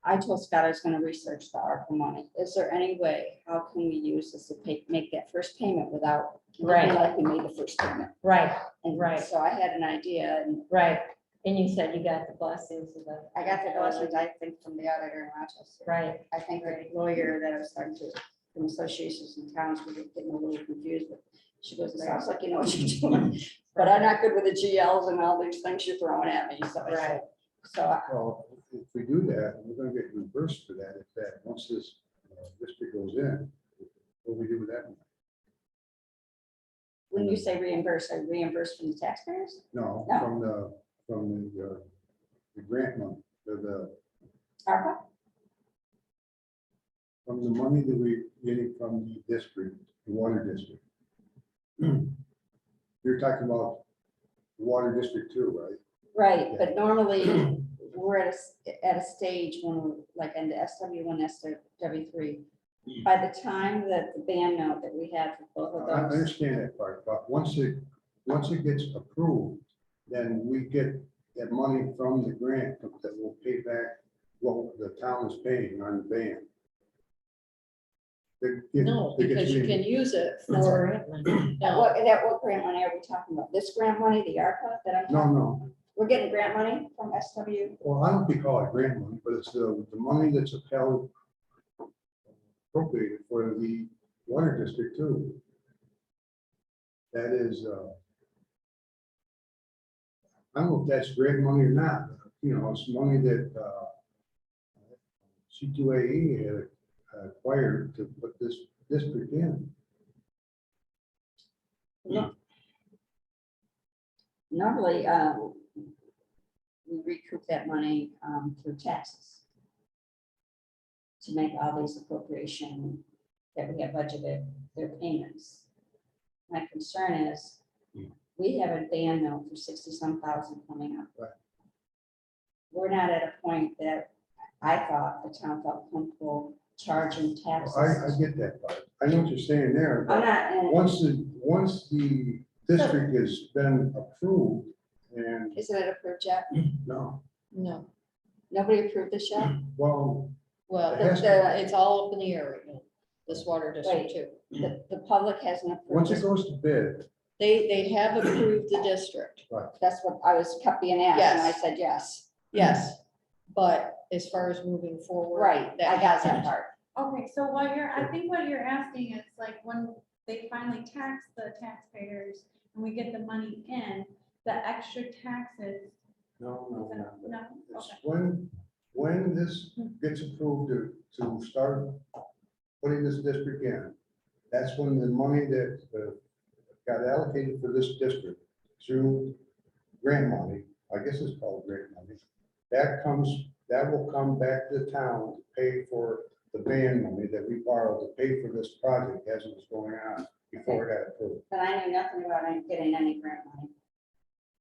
I told Scott I was gonna research the ARPA money. Is there any way, how can we use this to make that first payment without looking Right. like we made the first payment? Right, And Right. so I had an idea, and right, and you said you got the blessings of the. I got the blessings, I think, from the auditor in Rochester. Right, I think the lawyer that I was talking to from associations and towns, we were getting a little confused, but she goes, it sounds like you know what you're doing. But I'm not good with the GLs and all these things you're throwing at me, so I said, Well, if we do that, we're gonna get reimbursed for that if that, once this district goes in, what do we do with that? money? When you say reimburse, are you reimbursed from the taxpayers? No, No. from the grant money, the, ARPA? from the money that we getting from the district, the water district. You're talking about the water district too, right? Right, but normally we're at a stage when, we're like in the SW1, SW3, by the time that the band note that we had for both I of those. understand that part, but once it gets approved, then we get that money from the grant that will pay back what the town is paying on the band. No, because you can use it for, no, What grant money are we talking about? This grant money, the ARPA that I'm talking? No, We're getting grant money from SW? well, I don't think call it grant money, but it's the money that's upheld appropriated for the water district too. That is, I don't know if that's grant money or not, you know, it's money that, C2AE had acquired to put this district in. Normally, we recoup that money through taxes to make all these appropriation that we have budgeted, their payments. My concern is, we have a band note for 60-some thousand coming up. Right. We're not at a point that I thought the town felt comfortable charging taxes. I get that part. I know what you're saying there, I'm but not, and once the district has been approved and, isn't it approved yet? no, no. Nobody approved this yet? well, Well, It has it's all up in the air right now, this water district too. The public hasn't approved once it this. goes to bid, They have approved the district, That's what I was kept being asked, and I Yes. said yes. yes. But as far as moving forward. Right, I got that hasn't. part. Okay, so I think what you're asking is like when they finally tax the taxpayers and we get the money in, the extra taxes. no. No, It's okay. when this gets approved to start putting this district in, that's when the money that got allocated for this district through grant money, I guess it's called grant money, that will come back to the town to pay for the band money that we borrowed to pay for this project as it was going on before it got approved. But I knew nothing about getting any grant money.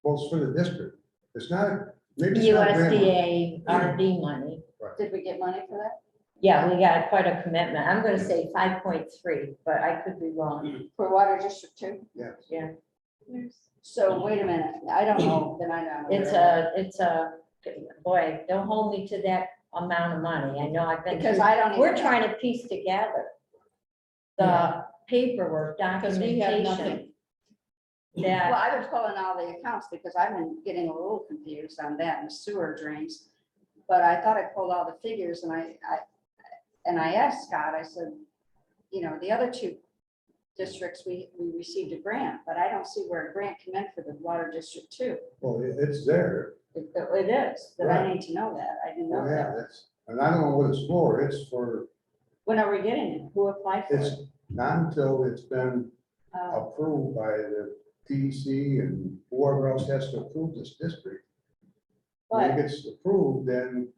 Well, it's for the district. It's not, maybe it's not grant money. USDA RD money. Did we get money for that? Yeah, we got quite a commitment. I'm gonna say 5.3, but I could be wrong. For water district too? Yes. Yeah, So wait a minute, I don't know, then I know. it's a, boy, don't hold me to that amount of money. I know I've been. Because through- I don't. We're even trying know. to piece together the paperwork, Because we have documentation nothing. Well, that, I've been pulling all the accounts because I've been getting a little confused on that and the sewer drains. But I thought I pulled all the figures and I asked Scott, I said, you know, the other two districts, we received a grant, but I don't see where a grant came in for the water district too. Well, it's there. It is, but I need to know that. I didn't know Oh, yeah, that. that's, and I don't know what it's for. It's for, When are we getting it? Who applied for it's it? not until it's been Uh, approved by the TEC and whoever else has to approve this district. When it But, gets approved, then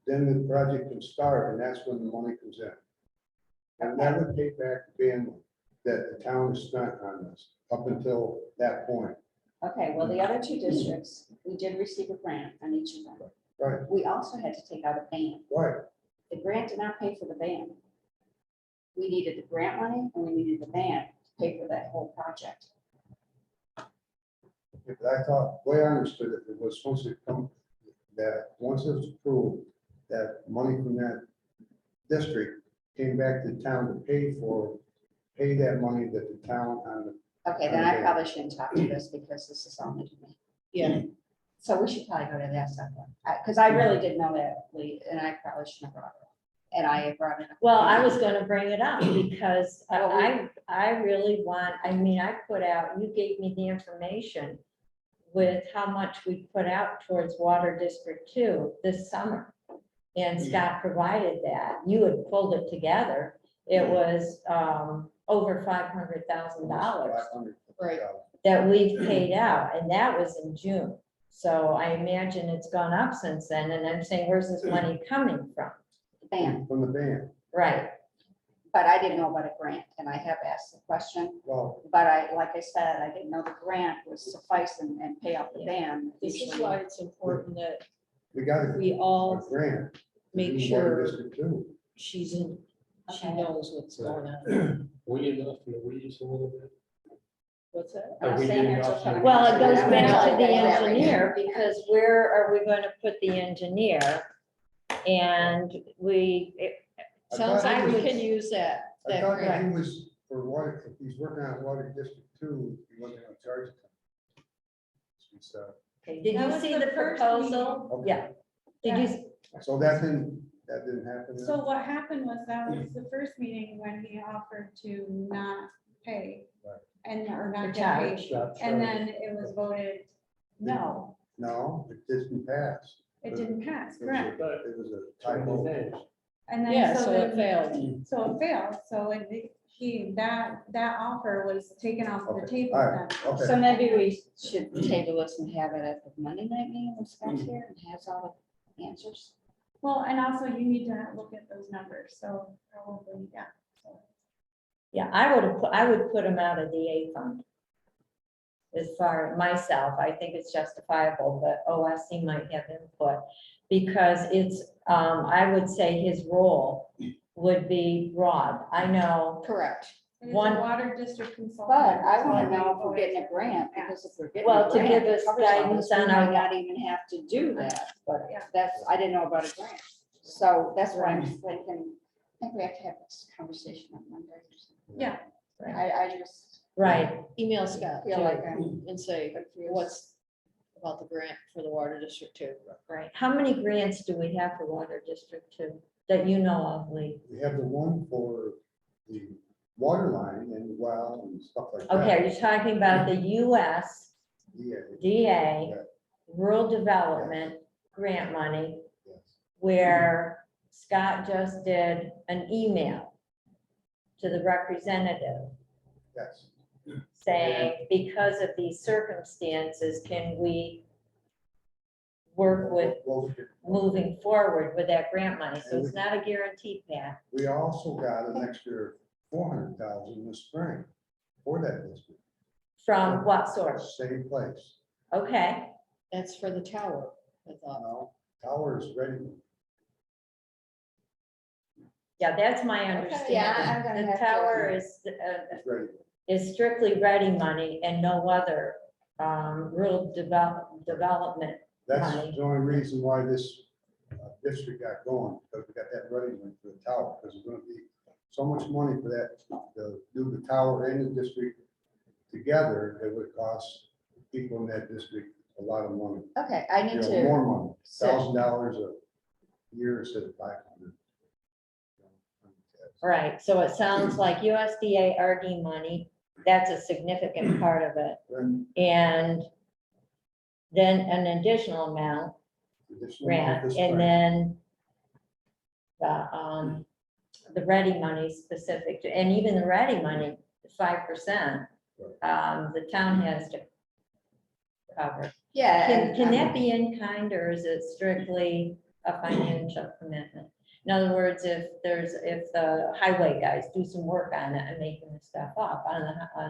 the project can start and that's when the money comes in. And that would pay back the band that the town has spent on this up until that point. okay, well, the other two districts, we did receive a grant on each of them. Right, We also had to take out a band. right. The grant did not pay for the band. We needed the grant money and we needed the band to pay for that whole project. But I thought, the way I understood it, it was supposed to come, that once it was approved, that money from that district came back to town to pay that money that the town on the, Okay, then I probably shouldn't talk to this because this is all new to me. Yeah, So we should probably go to that stuff, because I really didn't know that, Lee, and I probably shouldn't have brought it up. And I had brought it up. well, I was gonna bring it up because I really want, I mean, I put out, you gave me the information with how much we put out towards Water District 2 this summer. And Scott provided that. You had pulled it together it was, over $500,000 Right. that we've paid out, and that was in June. So I imagine it's gone up since then, and I'm saying, where's this money coming from? Ban, From the band. Right, but I didn't know about a grant, and I have asked the question, Well, but like I said, I didn't know the grant would suffice and pay off the ban. This is why it's important that we got a we all grant. to make do Water sure District Two. she's in, she Okay. knows what's going on. We enough in the weeds a little bit. What's that? I'm Are we saying getting it's off just kinda the- well, it goes I'm back gonna to the tell you that right engineer, because where are we gonna put the engineer? And it I Sounds thought like he we was- can use that. I that thought that grant. he was, for water, if he's working on Water District Two, he wasn't gonna charge it. So, Okay, did That you was see the the first proposal? okay. Yeah. Did you, So that didn't happen? then? So what happened was that was the first meeting when he offered to not pay Right. and, or not The get paid. Stop And charging. then it was voted, no, No, it didn't pass. it didn't pass, It was a- correct? It was a Too many typo. names. And then, Yeah, so so it then, failed. so it failed, so that offer was taken off the Okay, table all right, then. okay. So maybe we should table this and have it at the Monday night meeting when Scott's here and has all the answers. Well, and also you need to look at those numbers, so probably, yeah. so. yeah, I would put them out of the A fund. As far myself, I think it's justifiable, but OSC might have input. Because it's, I would say his role would be broad. I know, Correct. It is a One- water district consultant. But I want so to know if we're voted getting a to grant, pass. because if we're getting Well, a to grant, give it us covers all guidance this, we on might our- not even have to do that, but Yeah. that's, I didn't know about a grant. So that's why I'm thinking, I think we have to have this conversation on Monday. or something. Yeah, I just right, Email Scott feel too, like I'm and say, confused. what's about the grant for the water district too. right. How many grants do we have for Water District Two that you know of, Lee? We have the one for the water line and well and stuff like that. Okay, are you talking about the US Yeah, DA yeah, Rural Development Grant money, yes. where Scott just did an email to the representative Yes. saying, because of these circumstances, can we work with Well, we could- moving forward with that grant money? So it's not a guaranteed path. We also got an extra 400,000 in the spring for that district. From what source? Same place. Okay, That's for the tower, I thought. Now, tower is ready. yeah, that's my Yeah, I'm understanding. gonna The have to- tower It's ready. is strictly ready money and no other rural development. That's Money. the only reason why this district got going, because we got that ready one for the tower, because there's gonna be so much money for that, to do the tower and the district together, it would cost people in that district a lot of money. Okay, I You need know, more to, money, $1,000 a year instead of 500. Right, so it sounds like USDA RD money, that's a significant part of it. Then And then an additional amount additional amount grant, this and spring. then the ready money specific to, and even the ready money, 5%, the town has to cover. yeah. Can and that be in kind, or is it strictly a financial commitment? In other words, if the highway guys do some work on it and making the stuff up on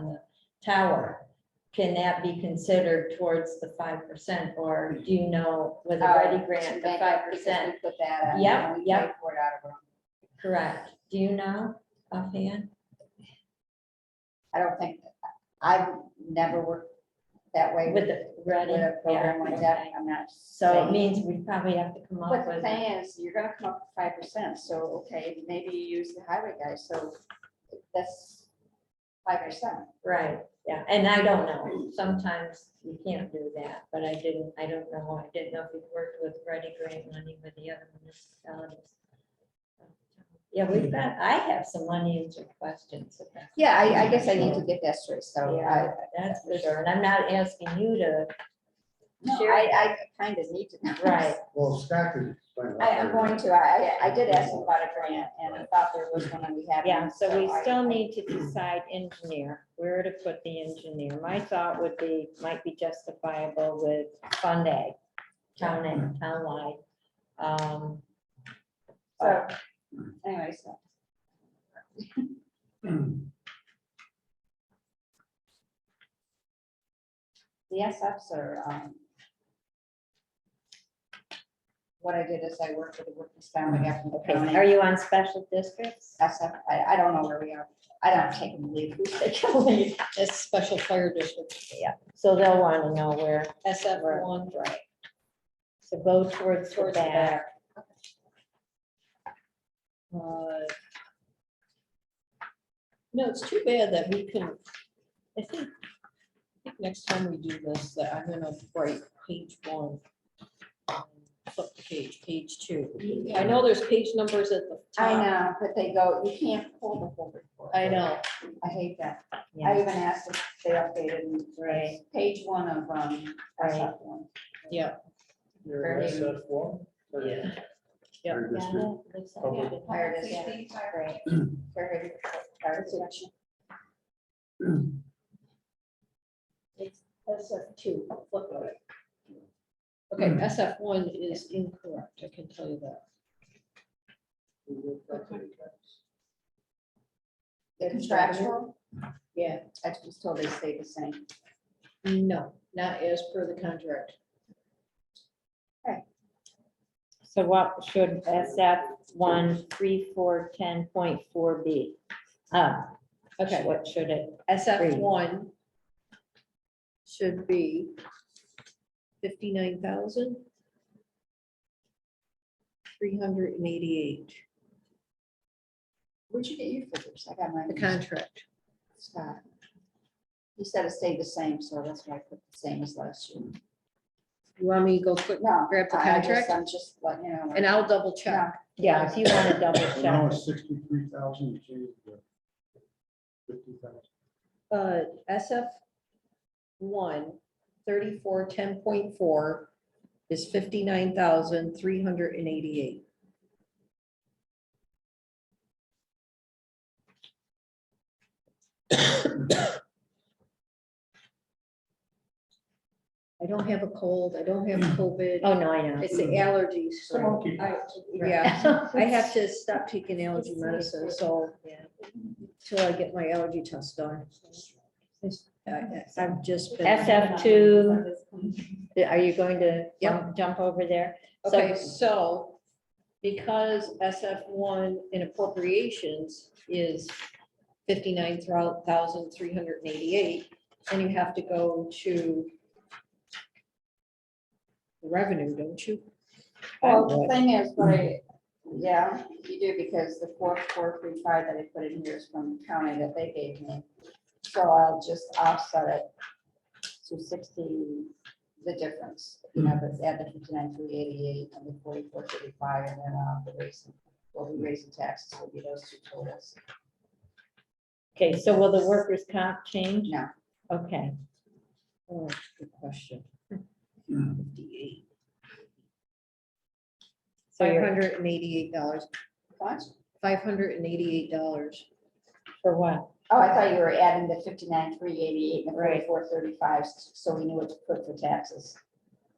the tower, can that be considered towards the 5%, or do you know with a ready grant, the make 5%? up because we Put that. on, Yep, we yep. paid for it out of, Correct. Do you know offhand? I don't think, I've never worked that way With with the ready? a program Yeah, like that, okay. I'm not. So it saying- means we probably have to come up But the with, thing is, you're gonna come up with 5%, so, okay, maybe you use the highway guy, so that's 5%. right, yeah, and I don't know, sometimes you can't do that, but I don't know, I didn't know if we worked with ready grant money with the other municipalities. Yeah, I have some unanswered questions about. Yeah, I guess I need to get that straight, so Yeah, that's for sure, and I'm not asking you to No, share? I kind of need to know. Right. Well, Scott could explain. I'm going to, I did ask him about a grant and I thought there was one and we had. Yeah, one, so we I- still need to decide engineer, where to put the engineer. My thought would be, might be justifiable with Fund A, townwide. So, anyway, so. The SFs are, what I did is I worked with the workers family after the Okay, county. are you on special districts? SF, I don't know where we are. I don't take them leave. Who's taking leave? That's special fire district, So they'll want to know where, SF one. right? So go towards the Towards the back. No, it's too bad that we can, I think next time we do this, that I'm gonna write page one. Flip the page two. I know there's page numbers at the top. I know, but they go, you can't pull the whole report. I know. I hate that. I Yeah, even asked if they updated and right. page one of, Right. SF one. Yeah. Your SF one? Yeah. Yeah, Fire district. that looks like Public. it. Fire Public district. safety, fire Great. Fire protection. It's SF2, flip it. Okay, SF1 is incorrect, I can tell you that. The contractual, Yeah, I was told they stay the same. no, not as per the contract. So what should SF 13410.4 be? Okay, What should it? SF1 should be 59,388, Where'd you get your figures? I got mine. the contract. Scott. He said it stayed the same, so that's why I put the same as last year. You want me to go quick, No. grab the I just- contract? I'm just letting you know. And I'll double check. Yeah, if you want to double So now check. it's 63,000, change to 50,000. SF1 3410.4 is 59,388. I don't have a cold, I don't have COVID, Oh, no, I know. it's the allergies. So- Yeah, I have to stop taking allergy medicine, so Yeah. till I get my allergy test done. I've just been. SF2, are you going to Yep. jump over there? So- Okay, so because SF1 in appropriations is 59,388, then you have to go to revenue, don't you? Well, the thing is, yeah, you do, because the 4435 that I put in here is from the county that they gave me. So I'll just offset it to 60, the difference, you know, but add the 59,388 and the 4435, and then the raising, we'll be raising taxes, will be those two totals. Okay, so will the workers' comp change? No. Okay, Oh, good question. 58. so you're, $588, What? $588. for what? Oh, I thought you were adding the 59,388 and the Right. 4435, so we knew what to put for taxes.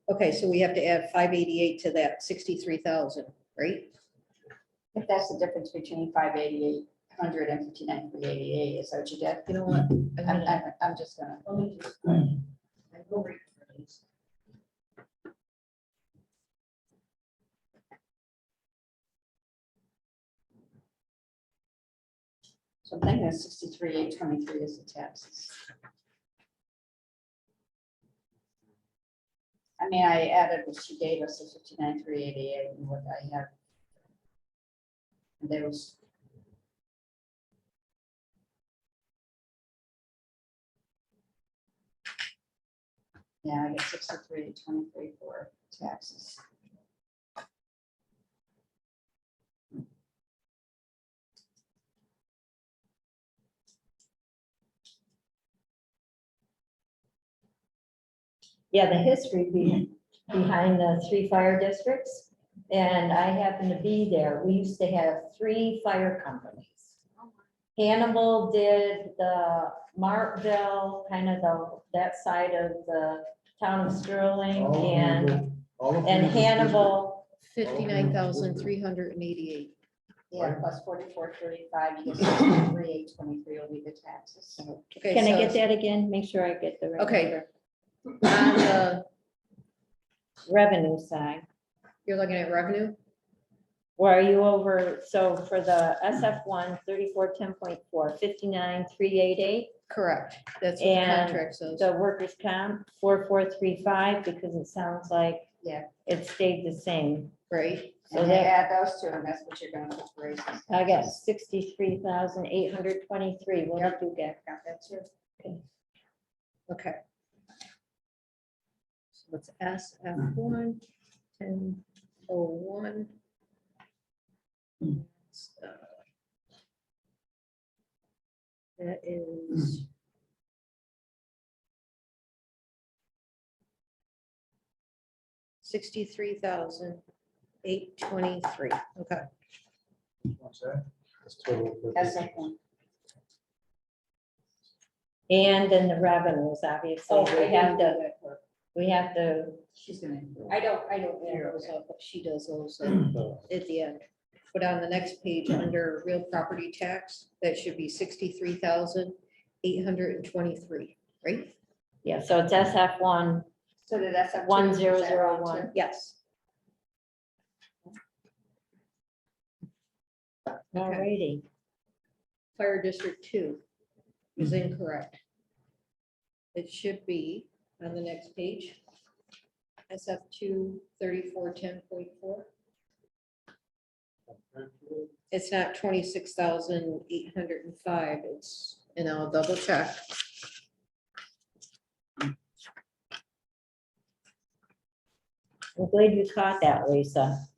Okay, so we have to add 588 to that 63,000, right? If that's the difference between 588 and 59,388, is that what you did? You know what? I'm just gonna. Let me just- I will read for these. So I'm thinking 63,823 is the taxes. I mean, I added what she gave us, the 59,388 and what I have. And there was. Yeah, I get 63,823 for taxes. yeah, the history behind the 3 fire districts. And I happened to be there. We used to have 3 fire companies. Hannibal did the Martville, kind of that side of the town of Sterling, All of and Hannibal Hannibal, 59,388. Yeah, plus 44.35, you get 63,823 will be the taxes. Okay, can I so get that again? Make sure I get the right Okay. number. on the, Revenue side. you're looking at revenue? Where are you over, so for the SF1, 3410.4, 59,388, Correct. That's what the And contract says. the workers' comp, 4435, because it sounds like Yeah. it stayed the same. Right? So And they that, add those two, and that's what you're gonna put for raises. I got 63,823, what did you get? Got that too. Okay. So it's SF1, 1001. That is. $63,823. Okay. What's that? That's total. That's like one. And then the revenues, obviously, we have to, She's gonna. I don't add those up, but she does those at the end. But on the next page, under real property tax, that should be 63,823, right? yeah, so it's SF1, So did that's up. 1001. Yes. Alrighty. Fire District 2 is incorrect. It should be on the next page. SF2 3410.4. It's not 26,805. It's, and I'll double check. I'm glad you caught that, Lisa.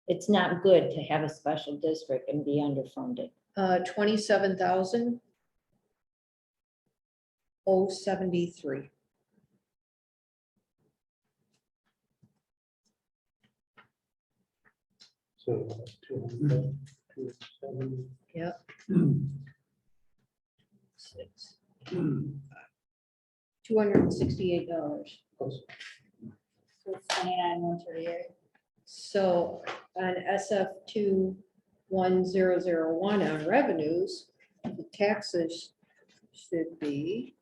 It's not good to have a special district and be underfunded. 27,073. So 200, 207. Yep. Six. $268. Close. So it's 29,138. So on SF2 1001 on revenues, the taxes should be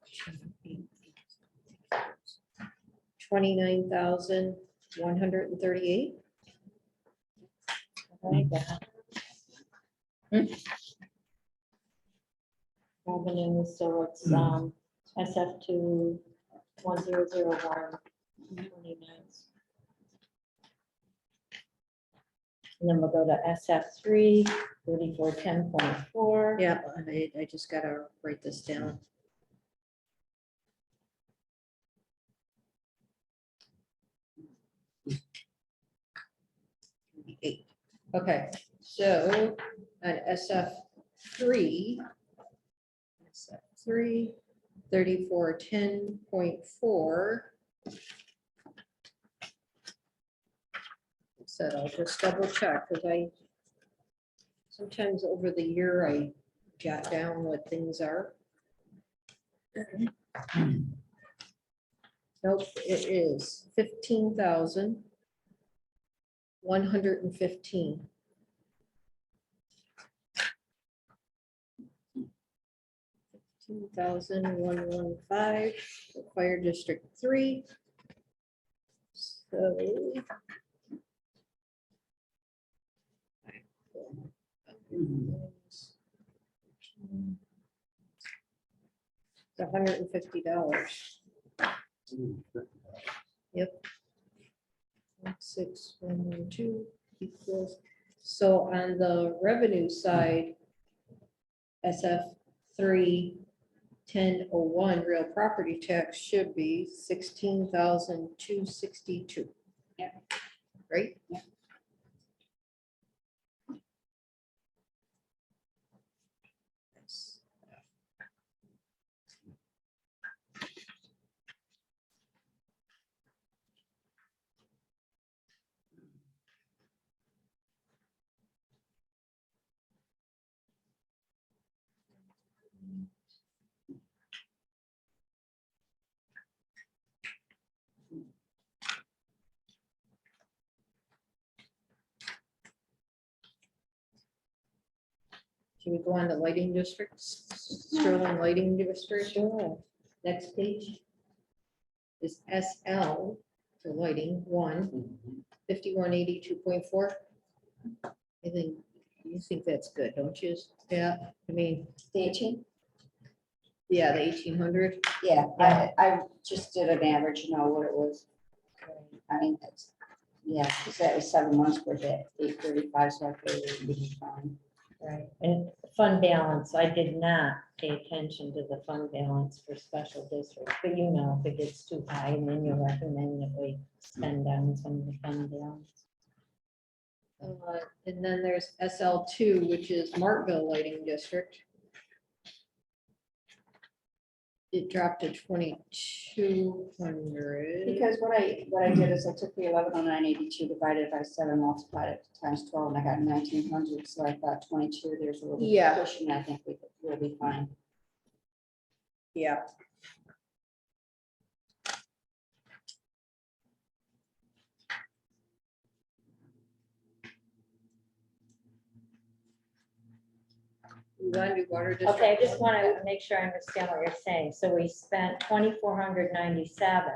29,138. Revenue, so it's SF2 1001. 29. And then we'll go to SF3 3410.4. Yeah, I just gotta write this down. Eight. Okay, so at SF3, 3410.4. Said I'll just double check, because sometimes over the year I jot down what things are. Nope, it is 15,115. 15,115 for Fire District 3. So. It's $150. Yep. 6112 equals, so on the revenue side, SF 31001 real property tax should be 16,262. Yeah. Right? Yeah. Should we go on to lighting districts? Sterling Lighting District Sure. Next page. is SL for lighting, 5182.4. I think, you think that's good, don't you? Yeah, I mean, The 18? yeah, the 1800. Yeah, I just did an average, you know, what it was. I mean, that's, yeah, because that was 7 months worth at 835, so I figured it would be fine. Right, and fund balance, I did not pay attention to the fund balance for special districts, but you know, if it gets too high, then you recommend that we spend down some of the fund balance. And then there's SL2, which is Martville Lighting District. It dropped to 2200. Because what I did is I took the 110982 divided by 7, multiplied it times 12, and I got 1900, so I thought 22, there's a little bit Yeah. of cushion, I think we'll be fine. Yeah. We want to do water district. Okay, I just want to make sure I understand what you're saying. So we spent 2,497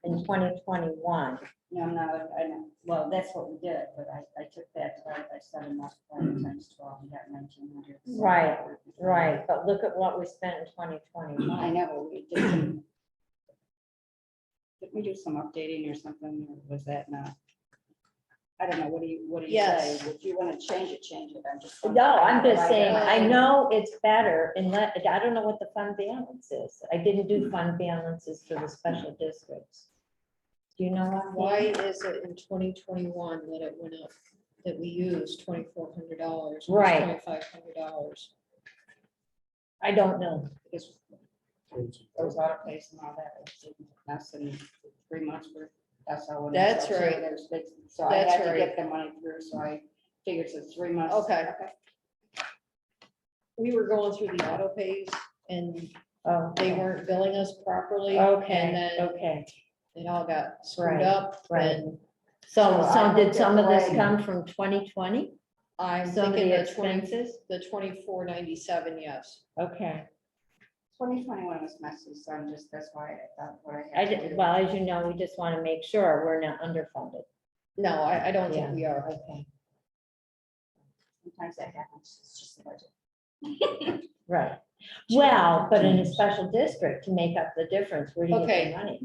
in 2021. No, I'm not, I know, well, that's what we did, but I took that divided by 7, multiplied it times 12, and got 1900. so- Right, Right, but look at what we spent in 2021. I know, we did some. Did we do some updating or something, or was that not? I don't know, what do you Yes. say? If you want to change it, I'm just. No, I'm just Right, saying, right. I know it's better and I don't know what the fund balance is. I didn't do fund balances for the special districts. Do you know what? Why is it in 2021 that it went up, that we used $2,400? Right. $2,500. I don't know. Because those out of place and all that, it's less than 3 months for, that's how. That's right. So I That's had to right. get the money through, so I figured it's 3 months. Okay. We were going through the auto pays and Oh, they weren't billing us properly. And Okay, then okay. it all got screwed Right, up right. and So, So I so did looked some at of this the come from 2020? I'm Some of thinking the the 20, expenses? the 2497, yes. Okay. 2021 was messy, so I'm just, that's why I thought what I I had to did, do. well, as you know, we just want to make sure we're not underfunded. No, I don't Yeah. think we are. Okay. Sometimes that happens, it's just the budget. Right. Well, but in a special district, to make up the difference, where do you get Okay. the money?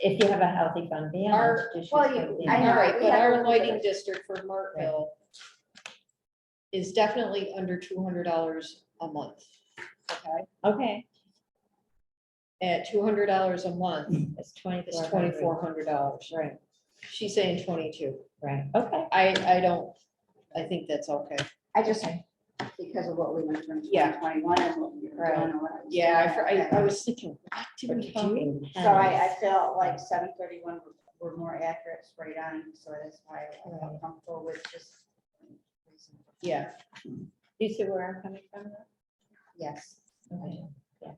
If you have a healthy fund balance. Our- just use well, fund you- balance. I know, All right, we but have to our look at lighting it. district for Martville is definitely under $200 a month. Okay, Okay, at $200 a month, it's it's 2400. $2,400. Right, She's saying 22. right, okay. I think that's okay. I just, Okay. because of what we went through in Yeah. 2021 and what we were Right. doing. and what I was Yeah, doing, I was thinking, what did What we did do? you So I have? felt like 731 were more accurate straight on, so that's why I Right. felt comfortable with just. Yeah, You see where I'm coming from? now? Yes. Okay, yeah.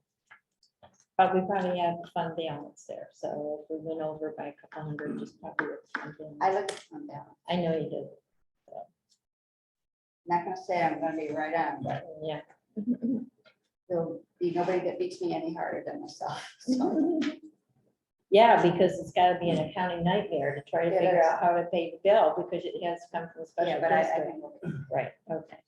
But we probably have a fund balance there, so if we went over by a couple hundred, just probably. with the fund balance. I looked at them down. I know you did, Not gonna say I'm gonna be right on, but yeah. there'll be nobody that beats me any harder than myself. So, Yeah, because it's gotta be an accounting nightmare to try to It figure is. out how to pay the bill, because it has to come from a special yeah, but I district. think we'll be- Right, okay.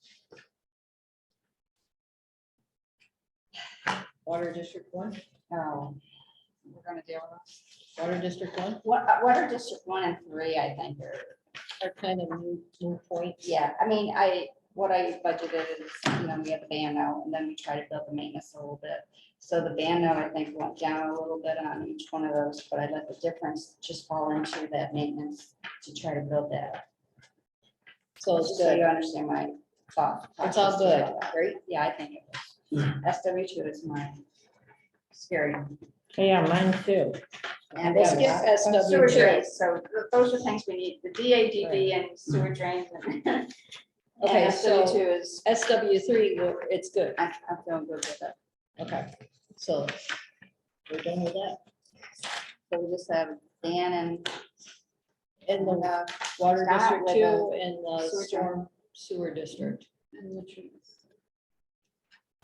Water District 1, we're gonna deal with this. Water District 1 What are District 1 and 3, I think, are kind of new points. yeah, I mean, what I budgeted is, we have the band now, and then we try to build the maintenance a little bit. So the band now, I think, went down a little bit on each one of those, but I let the difference just fall into that maintenance to try to build that. So it's Just so you good. understand my thought. It's all process good, throughout that. right? Yeah, I think it was. SW2 is my scary. Yeah, mine too. And We'll then skip sewer SW2. drains, so those are things we need, the DADD and sewer drains. and- Okay, and so- SW2 is, SW3, it's good. I'm feeling good with it. Okay, so we're done with that. So we just have Dan and. And the uh, Water Scott District with 2 the and the sewer Storm Sewer District. and the trees.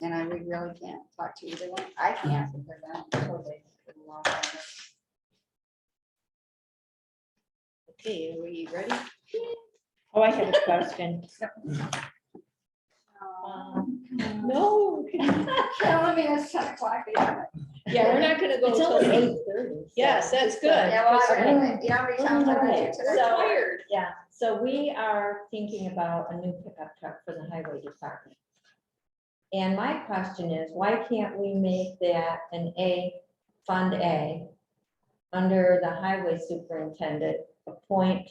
And we really can't talk to either one. I can't because I'm totally lost on this. Okay, are you ready? Oh, I have a question. No. Telling me it's 10 o'clock. Yeah, we're not gonna go It's until only 8:30. Yes, that's good. Yeah, well, because I- you know how many times I went Okay, to We're today? so- tired. Yeah, so we are thinking about a new pickup truck for the highway department. And my question is, why can't we make that an A, Fund A, under the highway superintendent, a point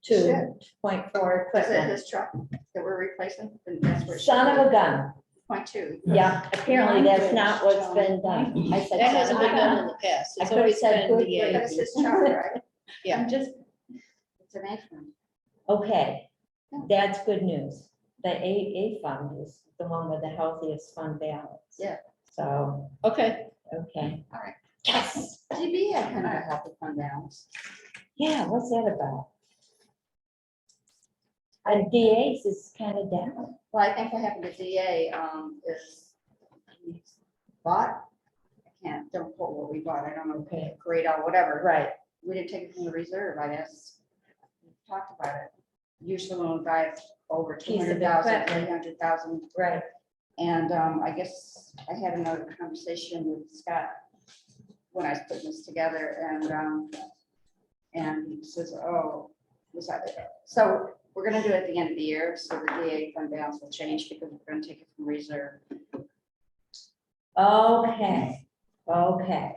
two, point four Is it equipment? his truck that we're replacing? Then that's where it should Son of be. a gun. .2. Yeah, apparently that's not what's been done. I said That son hasn't of a been done in gun. the past. I It's could've always said been good the grief. But A. it's his truck, right? Yeah. I'm just, It's an A fund. okay, that's good news. The A fund is the one with the healthiest fund balance. Yeah. So, Okay, okay. All right. Yes. DB had kind of a healthy fund balance. Yeah, what's that about? And DA's is kind of down. Well, I think what happened to DA is he bought, don't quote what we bought, I don't know, Okay. grade out, whatever. Right, We didn't take it from the reserve, I guess. We talked about it. Usually when we buy over Piece of 200,000, equipment. 300,000. right. And I guess I had another conversation with Scott when I was putting this together and he says, oh, was that, so we're gonna do it at the end of the year, so the DA fund balance will change because we're gonna take it from reserve. Okay, okay.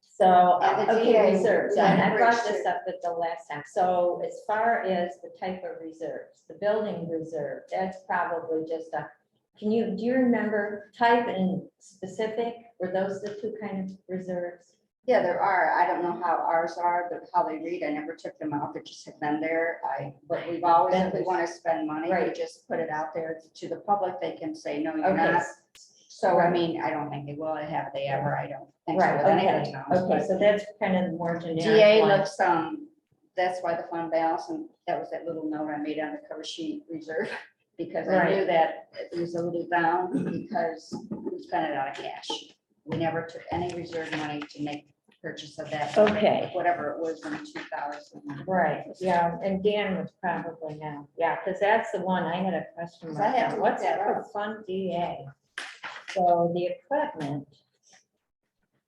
So, And the okay, DA reserves, we and had I a brought bridge this up at the last time. So as far as the type of reserves, the building reserve, that's probably just a, do you remember type and specific? Were those the two kind of reserves? Yeah, there are. I don't know how ours are, but how they read, I never took them out. They just have been there. But we've always, if we want to spend money, we Right. just put it out there to the public. They can say, no, you're Okay, not. So, I mean, I don't think they will. Have they ever? I don't think so right, with any of okay, the towns. okay, but so that's kind of the more generic DA one. looks, that's why the fund balance, and that was that little note I made on the cover sheet reserve. Because I knew Right. that it was a little down because we spent it out of cash. We never took any reserve money to make purchase of that. Okay. Whatever it was in 2000. Right, yeah, and Dan was probably now, yeah, because that's the one I had a question 'Cause I mark had on. to look What's that that for up. fund DA? So the equipment,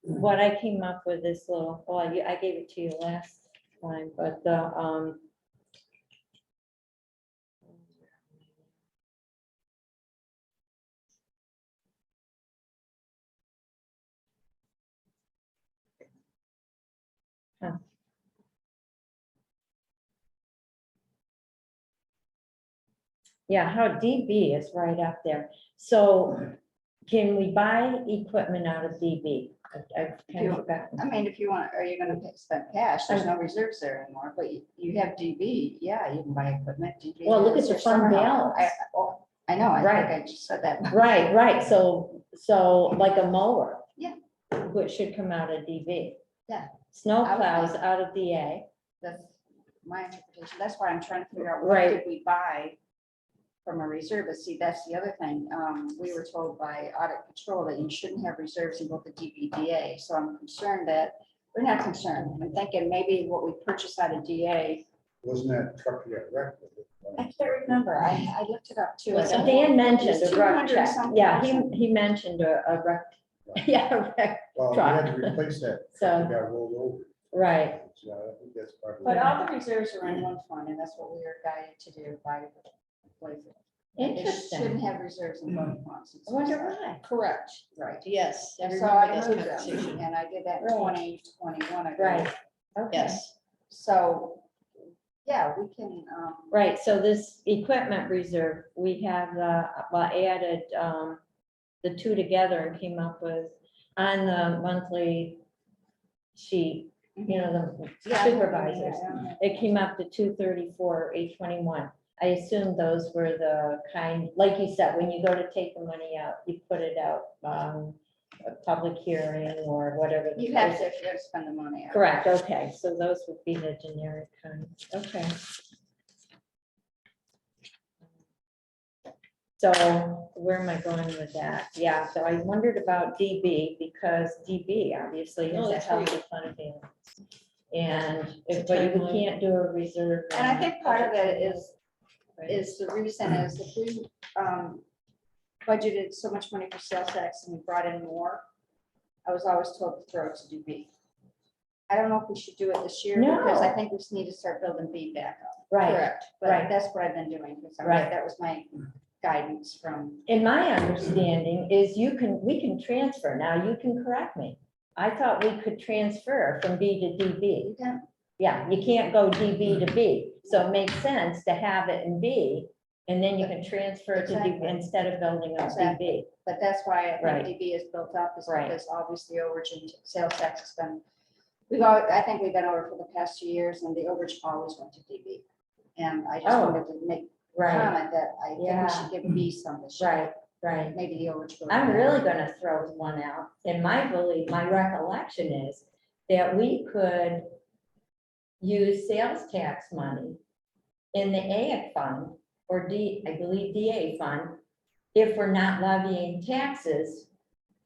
what I came up with this little, well, I gave it to you last time, but the, yeah, how DB is right up there. So can we buy equipment out of DB? I've kind of forgotten. I mean, if you want, are you gonna spend cash? There's no reserves there anymore, but you have DB, yeah, you can buy equipment. DB Well, look is at the your fund summer help. balance. I know, I Right. think I just said that. Right, right, so like a mower. Yeah. Which should come out of DB. Yeah. Snow I would plows think- out of DA, That's my interpretation. That's why I'm trying to figure out what Right. did we buy from a reserve. But see, that's the other thing. We were told by audit control that you shouldn't have reserves in both the DBDA. So I'm concerned that, we're not concerned. I'm thinking maybe what we purchased out of DA. Wasn't that truck you got wrecked with? I can't remember. I looked it up too. I What's don't so know. Dan mentioned It's a wreck 200 check, some yeah, thousand. he mentioned a wreck, yeah, a wreck, Well, we had to replace that. So- truck that got rolled over. right, So I think that's part of But it. all the reserves are in one fund, and that's what we are guided to do by Blazer. They interesting. Shouldn't have reserves in both funds. I wonder why. Correct, right. yes, I And so remember I this moved them, conversation. and I did that in Right. 2021. I Right, believe. okay. Yes, So, yeah, we can, Right, so this equipment reserve, we have, well, added, the two together and came up with, on the monthly sheet, you know, the yeah, supervisors, yeah, it came up to 234, 821. I assume those were the kind, like you said, when you go to take the money out, you put it out, a public hearing or whatever. the You have case to, if you're gonna spend the money. out. Correct, okay, so those would be the generic kind, okay. So where am I going with that? Yeah, so I wondered about DB because DB obviously No, is a that's right. healthy fund balance. And It's if, a but you timeline. can't do a reserve. And I think part of it Right. is the reason is if we budgeted so much money for sales tax and we brought in more, I was always told to throw it to DB. I don't know if we should do it this year because I No. think we just need to start building B back up. Right, Correct, but right. that's what I've been doing, because Right. that was my guidance from, in my understanding is we can transfer. Now you can correct me. I thought we could transfer from B to DB. you can, Yeah, you can't go DB to B. So it makes sense to have it in B and then you can transfer it to DB Exactly. instead of building up Exactly. DB. but that's why I Right. think DB is built up, is Right. because obviously overage and sales tax has been, I think we've been over for the past 2 years, and the overage always went to DB. And I just Oh. wanted to make a Right, comment that I think Yeah. we should give B some this year. right, right. Maybe the overage. goes I'm down. really gonna throw one out. And my belief, my recollection is that we could use sales tax money in the AIC fund or I believe DA fund, if we're not levying taxes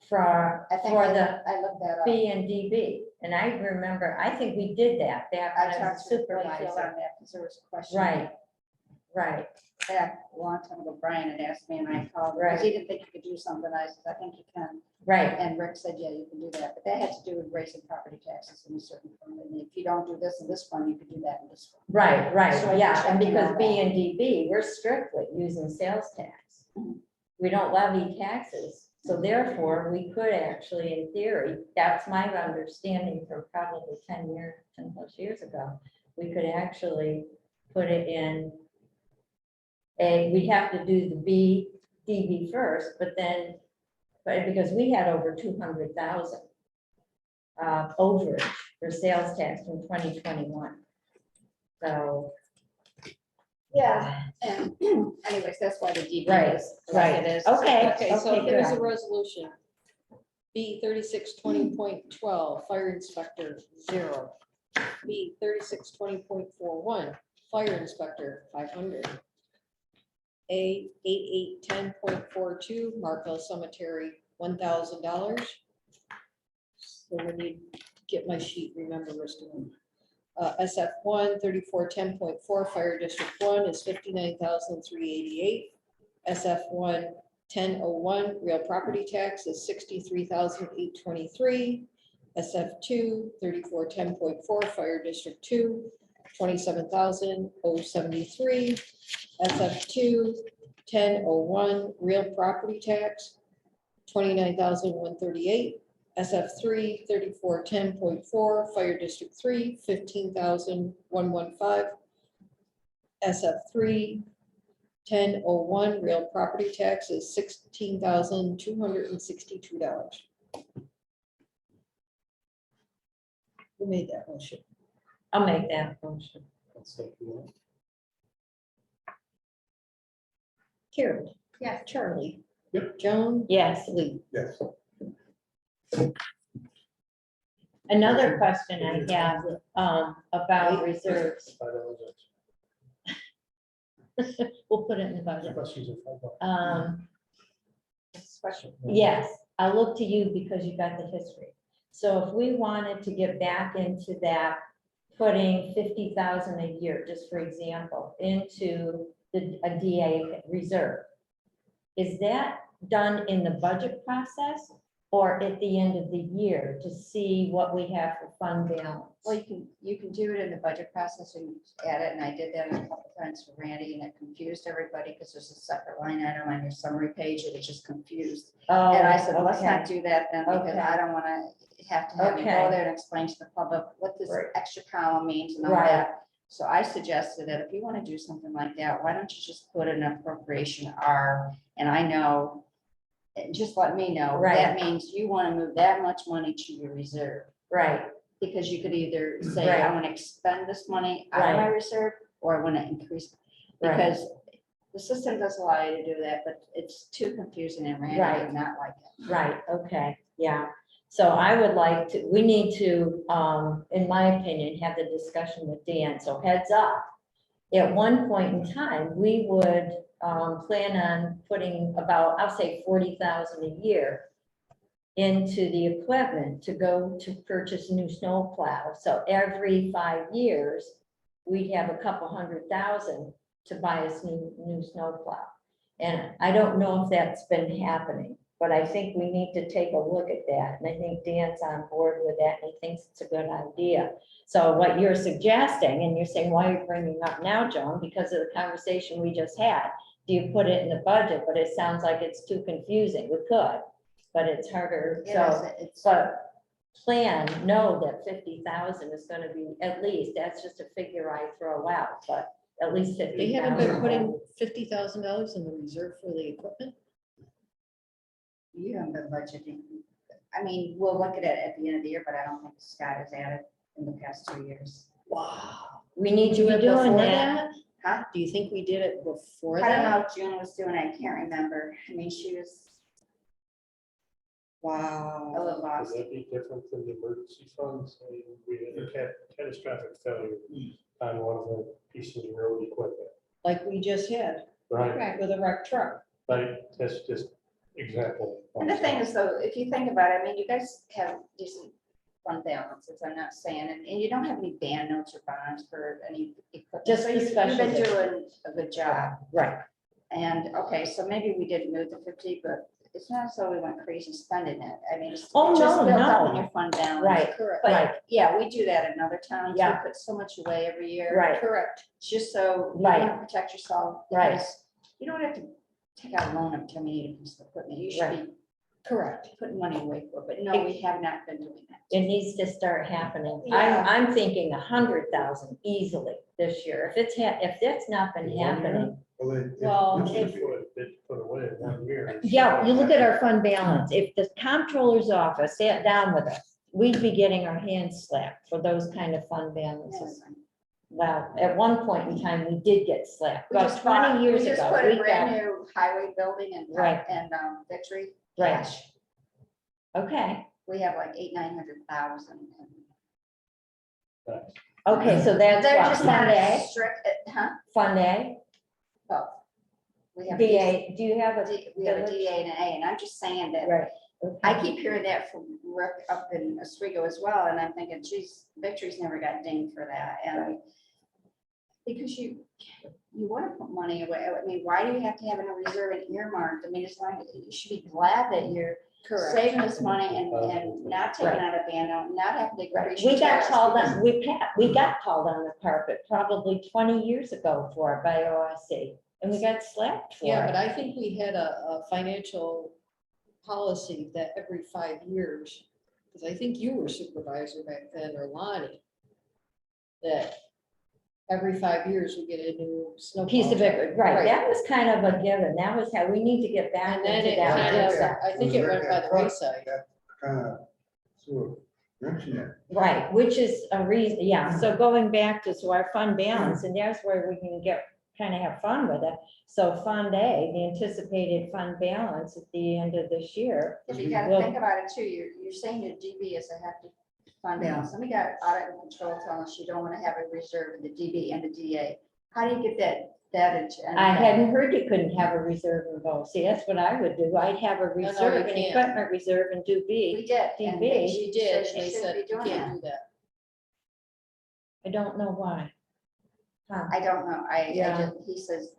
for, I think for the I looked that up. B and DB. And I remember, I think we did that back I when I was talked to Blake Hill supervisor. on that, because there was a question. Right, right, Back a long time ago, Brian had asked me, and I called, Right. because he didn't think you could do something, I said, I think you can. right, And Rick said, yeah, you can do that, but that had to do with raising property taxes in a certain fund, and if you don't do this in this fund, you could do that in this fund. right, So right, I yeah. just And checked because on B that. and DB, we're strictly using sales tax. Mhm. We don't levy taxes. So therefore, we could actually, in theory, that's my understanding from probably 10 plus years ago. We could actually put it in we'd have to do the DB first, but then, but because we had over 200,000 overage for sales tax from 2021. So, Yeah, and anyways, that's why the DB Right, is like right. it is. Okay, Okay, so okay, here's good. a resolution. B 3620.12, fire inspector, 0. B 3620.41, fire inspector, 500. A 8810.42, Markville Cemetery, $1,000. So when you get my sheet, remember, Mr. SF1 3410.4, fire district 1 is 59,388. SF1 1001, real property tax is 63,823. SF2 3410.4, fire district 2, 27,073. SF2 1001, real property tax, 29,138. SF3 3410.4, fire district 3, 15,115. SF3 1001, real property tax is $16,262. Who made that motion? I'll make that motion. Karen, Yes. Charlie. Yep. Joan. Yes. Lee. Yes. Another question I have about reserves. We'll put it in the budget. Special. Yes, I look to you because you got the history. So if we wanted to get back into that, putting 50,000 a year, just for example, into a DA reserve, is that done in the budget process or at the end of the year to see what we have for fund balance? Well, you can do it in the budget process and add it, and I did that a couple times for Randy, and it confused everybody, because there's a separate line item on your summary page, and it just confused. Oh, And I said, let's okay. not do that then, because Okay. I don't wanna have to have you Okay. go there and explain to the public what this Right. extra column means and all Right. that. So I suggested that if you wanna do something like that, why don't you just put an appropriation R, and I know, just let me know, Right. that means you wanna move that much money to your reserve. Right, Because you could either say, Right. I want to expend this money out of my reserve, or I want to increase. Right. Because the system does allow you to do that, but it's too confusing, and Randy Right. did not like it. right, okay, yeah. So I would like to, we need to, in my opinion, have the discussion with Dan, so heads up. at one point in time, we would plan on putting about, I'll say 40,000 a year into the equipment to go to purchase new snow plow. So every 5 years, we'd have a couple $100,000 to buy us new snow plow. And I don't know if that's been happening, but I think we need to take a look at that. And I think Dan's on board with that, and he thinks it's a good idea. So what you're suggesting, and you're saying, why are you bringing it up now, Joan? Because of the conversation we just had. Do you put it in the budget? But it sounds like it's too confusing. We could, but it's harder. So, but know that 50,000 is gonna be, at least, that's just a figure I throw out, but at least They 50,000. haven't been putting $50,000 in the reserve for the equipment? You haven't been budgeting. I mean, we'll look at it at the end of the year, but I don't think Scott has added in the past 2 years. Wow. We need to Do be it doing before that. Huh? Do you think we did it before I don't that? know if June was doing it, I can't remember. I mean, she was a Wow. little Would lost. that be different than the emergency funds? I mean, we had a catastrophic failure on one of the pieces of road equipment. Like we just had Right, with a wrecked truck. but that's just example. And the thing is though, if you think about it, I mean, you guys have decent fund balances, I'm not saying, and you don't have any band notes or bonds for any equipment. Just So the you've special been district. doing a good job. Right. And, okay, so maybe we did move the 50, but it's not so we went crazy spending it. I mean, it's Oh, it just no, built up no. in your fund balance. Right, Correct. right. But, yeah, we do that in other towns. We Yeah. put so much away every year. Right. Correct. Just so you Right. want to protect yourself. Right. because You don't have to take out a loan every time you need a piece of equipment. You should Right. be Correct. putting money away for it, but no, we have not been doing that. It needs to start happening. Yeah. I'm thinking 100,000 easily this year. If that's not been In 1 year? happening. Well, Put away in 1 year. Yeah, you look at our fund balance. If the comptroller's office sat down with us, we'd be getting our hands slapped for those kind of fund balances. Well, at one point in time, we did get slapped, We about just bought, 20 we years just ago. put a we brand got- new highway building and, Right. Victory. Right. Cash. Okay, We have like 800,000-900,000. okay, so that's They're what, just Fund not A, strict, huh? Fund A, Both. We have DA, do you have a? We have a village? DA and an A, and I'm just saying that, Right. I keep hearing that from Rick up in Oswego as well, and I'm thinking, geez, Victory's never got dinged for that, and because you want to put money away, I mean, why do you have to have it in a reserve and earmarked? I mean, it's like, you should be glad that you're Correct. saving this money and not taking Right. out a band, not having to Right, increase. we your got tax called because- on, we got called on the carpet probably 20 years ago for it by OSC, and we got slapped for Yeah, but it. I think we had a financial policy that every 5 years, because I think you were supervisor back then, or Lonnie, that every 5 years we get a new snow. Piece of plow it, truck. right, that was kind of a given, that was how, we need to get back And then into it that. kind of, mindset. I think it went by the wayside. Kind of, sort of mention that. Right, which is a reason, yeah, so going back to, so our fund balance, and that's where we can get, kind of have fun with it. So Fund A, the anticipated fund balance at the end of this year, If you gotta Well- think about it too, you're saying your DB is a hefty fund balance. Somebody got audit and control telling us you don't wanna have a reserve in the DB and the DA. How do you get that into? I hadn't heard you couldn't have a reserve in both. See, that's what I would do. I'd have a no, reserve, you an can't. equipment reserve and do B. We did. and they- DB. She did, she and they shouldn't said be you doing can't that. do that. I don't know why. Huh, I don't know. Yeah. He says,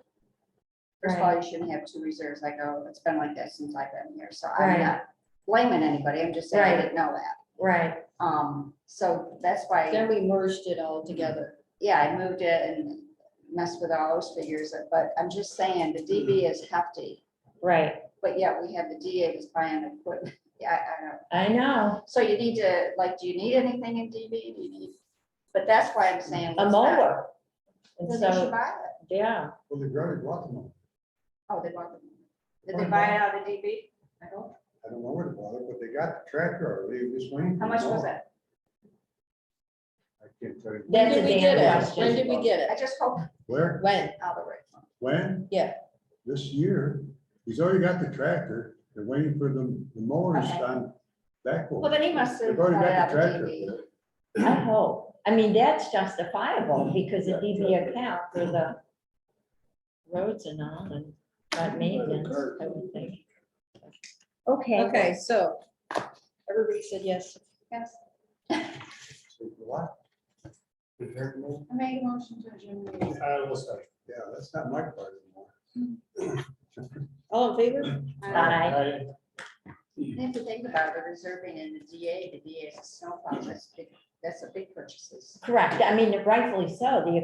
first of all, you shouldn't have two reserves. I go, it's been like that since I've been here. So Right. I'm not blaming anybody. I'm just saying I Right. didn't know that. right, So that's why. Then we merged it all together. Yeah, I moved it and messed with all those figures, but I'm just saying the DB is hefty, right. but yet we have the DA that's buying equipment. Yeah, I know. I know. So you need to, like, do you need anything in DB? Do you need? But that's why I'm saying. A let's not- mower. And Then they should so, buy it. yeah, Well, they already bought them. Oh, they bought them. Did they buy it out of DB? I don't. I don't know where they bought it, but they got the tractor already, just waiting. How for much the was mower. it? I can't tell you. When That's did a we damn get it? question. When did we get I it? just hope Where, When? out of right fund. when? Yeah. This year, he's already got the tractor, they're waiting for the mowers Okay. on backhoe. Well, then he must have They've already bought it got out the of tractor. DB. I hope. I mean, that's justifiable because it'd be the account for the roads and all and that maintenance, I would think. Okay. Okay, so everybody said yes. Yes, So what? You heard me? I made a motion to adjourn. the meeting. I will say. Yeah, that's not my part anymore. All in favor? Bye. You have to think about the reserving in the DA is a snowplow, that's big, that's a big purchases. Correct. I mean, rightfully so. The